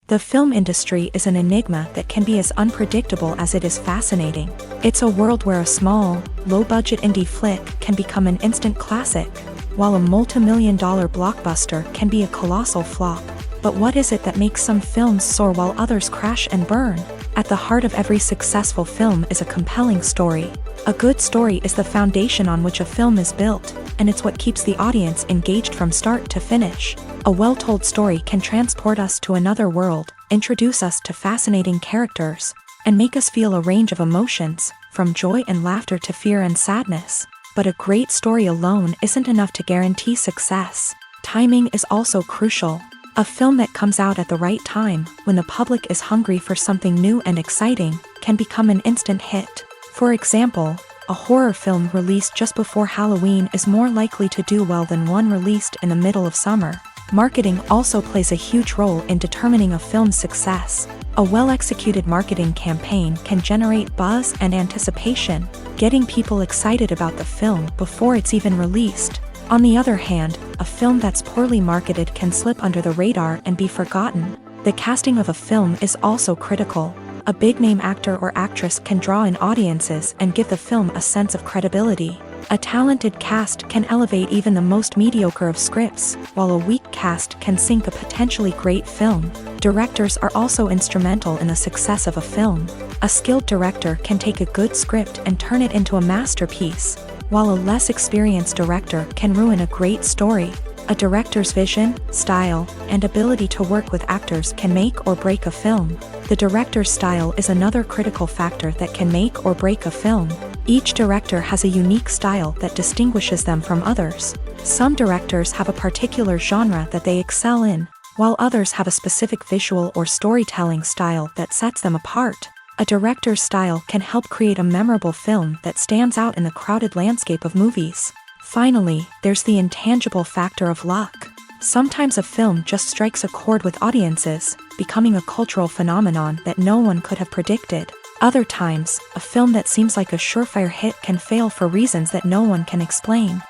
The film industry is an enigma that can be as unpredictable as it is fascinating. It's a world where a small, low-budget indie flick can become an instant classic, while a multi-million-dollar blockbuster can be a colossal flop. But what is it that makes some films soar while others crash and burn? At the heart of every successful film is a compelling story. A good story is the foundation on which a film is built, and it's what keeps the audience engaged from start to finish. A well-told story can transport us to another world, introduce us to fascinating characters, and make us feel a range of emotions, from joy and laughter to fear and sadness. But a great story alone isn't enough to guarantee success. Timing is also crucial. A film that comes out at the right time, when the public is hungry for something new and exciting, can become an instant hit. For example, a horror film released just before Halloween is more likely to do well than one released in the middle of summer. Marketing also plays a huge role in determining a film's success. A well-executed marketing campaign can generate buzz and anticipation, getting people excited about the film before it's even released. On the other hand, a film that's poorly marketed can slip under the radar and be forgotten. The casting of a film is also critical. A big-name actor or actress can draw in audiences and give the film a sense of credibility. A talented cast can elevate even the most mediocre of scripts, while a weak cast can sink a potentially great film. Directors are also instrumental in the success of a film. A skilled director can take a good script and turn it into a masterpiece, while a less experienced director can ruin a great story. A director's vision, style, and ability to work with actors can make or break a film. The director's style is another critical factor that can make or break a film. Each director has a unique style that distinguishes them from others. Some directors have a particular genre that they excel in, while others have a specific visual or storytelling style that sets them apart. A director's style can help create a memorable film that stands out in the crowded landscape of movies. Finally, there's the intangible factor of luck. Sometimes a film just strikes a chord with audiences, becoming a cultural phenomenon that no one could have predicted. Other times, a film that seems like a surefire hit can fail for reasons that no one can explain.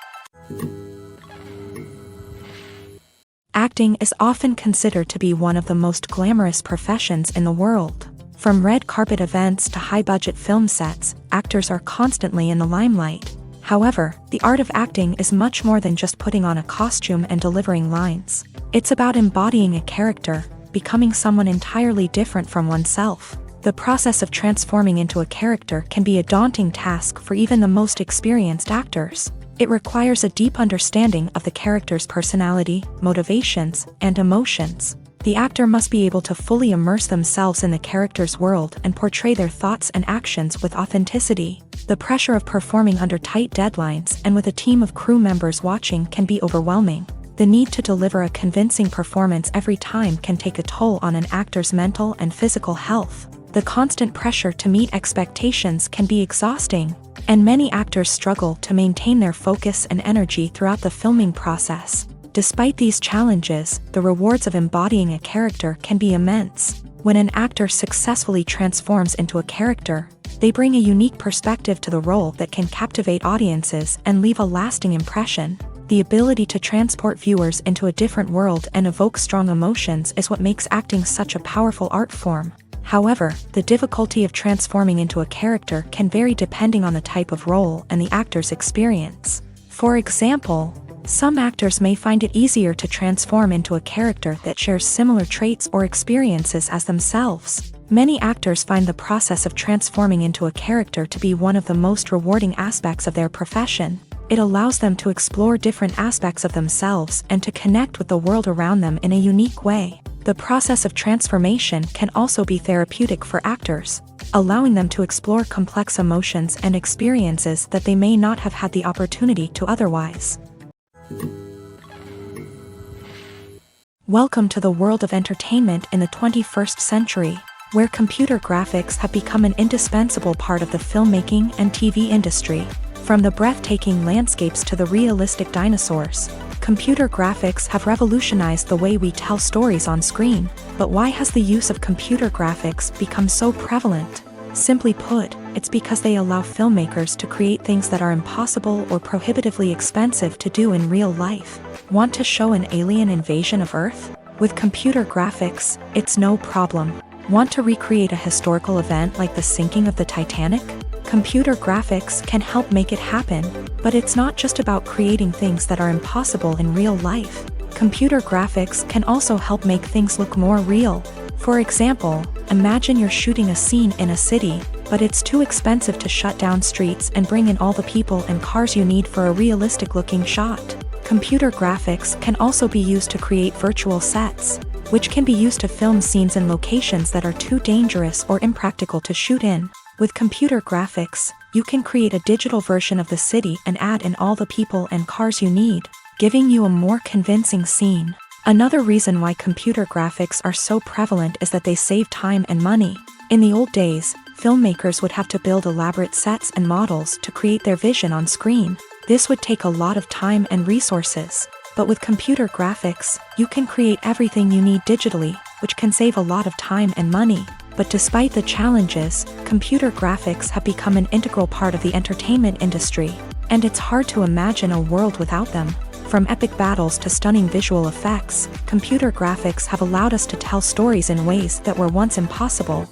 Acting is often considered to be one of the most glamorous professions in the world. From red carpet events to high-budget film sets, actors are constantly in the limelight. However, the art of acting is much more than just putting on a costume and delivering lines. It's about embodying a character, becoming someone entirely different from oneself. The process of transforming into a character can be a daunting task for even the most experienced actors. It requires a deep understanding of the character's personality, motivations, and emotions. The actor must be able to fully immerse themselves in the character's world and portray their thoughts and actions with authenticity. The pressure of performing under tight deadlines and with a team of crew members watching can be overwhelming. The need to deliver a convincing performance every time can take a toll on an actor's mental and physical health. The constant pressure to meet expectations can be exhausting, and many actors struggle to maintain their focus and energy throughout the filming process. Despite these challenges, the rewards of embodying a character can be immense. When an actor successfully transforms into a character, they bring a unique perspective to the role that can captivate audiences and leave a lasting impression. The ability to transport viewers into a different world and evoke strong emotions is what makes acting such a powerful art form. However, the difficulty of transforming into a character can vary depending on the type of role and the actor's experience. For example, some actors may find it easier to transform into a character that shares similar traits or experiences as themselves. Many actors find the process of transforming into a character to be one of the most rewarding aspects of their profession. It allows them to explore different aspects of themselves and to connect with the world around them in a unique way. The process of transformation can also be therapeutic for actors, allowing them to explore complex emotions and experiences that they may not have had the opportunity to otherwise. Welcome to the world of entertainment in the 21st century, where computer graphics have become an indispensable part of the filmmaking and TV industry. From the breathtaking landscapes to the realistic dinosaurs, computer graphics have revolutionized the way we tell stories on screen. But why has the use of computer graphics become so prevalent? Simply put, it's because they allow filmmakers to create things that are impossible or prohibitively expensive to do in real life. Want to show an alien invasion of Earth? With computer graphics, it's no problem. Want to recreate a historical event like the sinking of the Titanic? Computer graphics can help make it happen, but it's not just about creating things that are impossible in real life. Computer graphics can also help make things look more real. For example, imagine you're shooting a scene in a city, but it's too expensive to shut down streets and bring in all the people and cars you need for a realistic-looking shot. Computer graphics can also be used to create virtual sets, which can be used to film scenes in locations that are too dangerous or impractical to shoot in. With computer graphics, you can create a digital version of the city and add in all the people and cars you need, giving you a more convincing scene. Another reason why computer graphics are so prevalent is that they save time and money. In the old days, filmmakers would have to build elaborate sets and models to create their vision on screen. This would take a lot of time and resources. But with computer graphics, you can create everything you need digitally, which can save a lot of time and money. But despite the challenges, computer graphics have become an integral part of the entertainment industry, and it's hard to imagine a world without them. From epic battles to stunning visual effects, computer graphics have allowed us to tell stories in ways that were once impossible.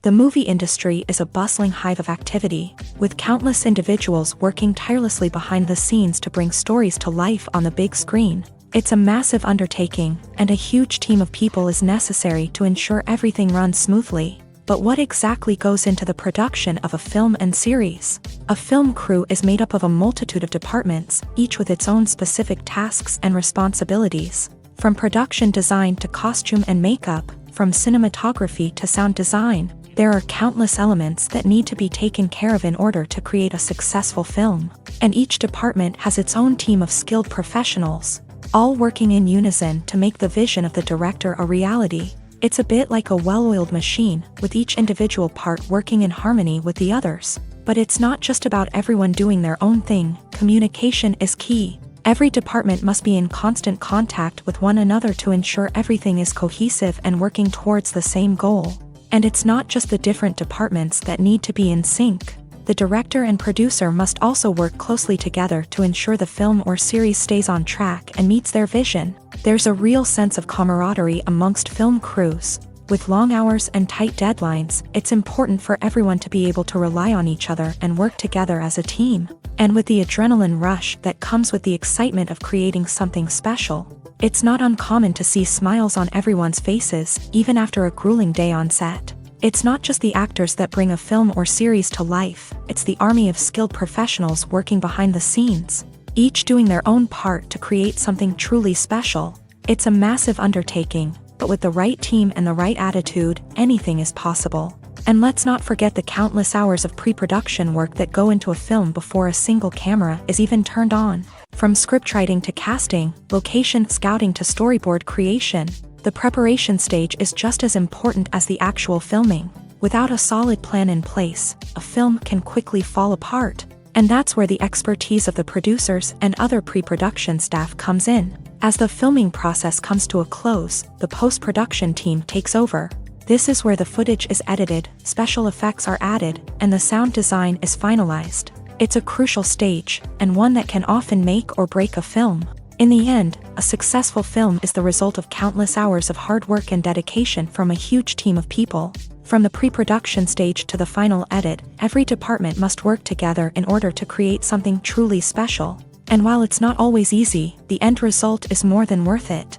The movie industry is a bustling hive of activity, with countless individuals working tirelessly behind the scenes to bring stories to life on the big screen. It's a massive undertaking, and a huge team of people is necessary to ensure everything runs smoothly. But what exactly goes into the production of a film and series? A film crew is made up of a multitude of departments, each with its own specific tasks and responsibilities. From production design to costume and makeup, from cinematography to sound design, there are countless elements that need to be taken care of in order to create a successful film. And each department has its own team of skilled professionals, all working in unison to make the vision of the director a reality. It's a bit like a well-oiled machine, with each individual part working in harmony with the others. But it's not just about everyone doing their own thing. Communication is key. Every department must be in constant contact with one another to ensure everything is cohesive and working towards the same goal. And it's not just the different departments that need to be in sync. The director and producer must also work closely together to ensure the film or series stays on track and meets their vision. There's a real sense of camaraderie amongst film crews. With long hours and tight deadlines, it's important for everyone to be able to rely on each other and work together as a team. And with the adrenaline rush that comes with the excitement of creating something special, it's not uncommon to see smiles on everyone's faces, even after a grueling day on set. It's not just the actors that bring a film or series to life, it's the army of skilled professionals working behind the scenes, each doing their own part to create something truly special. It's a massive undertaking, but with the right team and the right attitude, anything is possible. And let's not forget the countless hours of pre-production work that go into a film before a single camera is even turned on. From scriptwriting to casting, location scouting to storyboard creation, the preparation stage is just as important as the actual filming. Without a solid plan in place, a film can quickly fall apart. And that's where the expertise of the producers and other pre-production staff comes in. As the filming process comes to a close, the post-production team takes over. This is where the footage is edited, special effects are added, and the sound design is finalized. It's a crucial stage, and one that can often make or break a film. In the end, a successful film is the result of countless hours of hard work and dedication from a huge team of people. From the pre-production stage to the final edit, every department must work together in order to create something truly special. And while it's not always easy, the end result is more than worth it.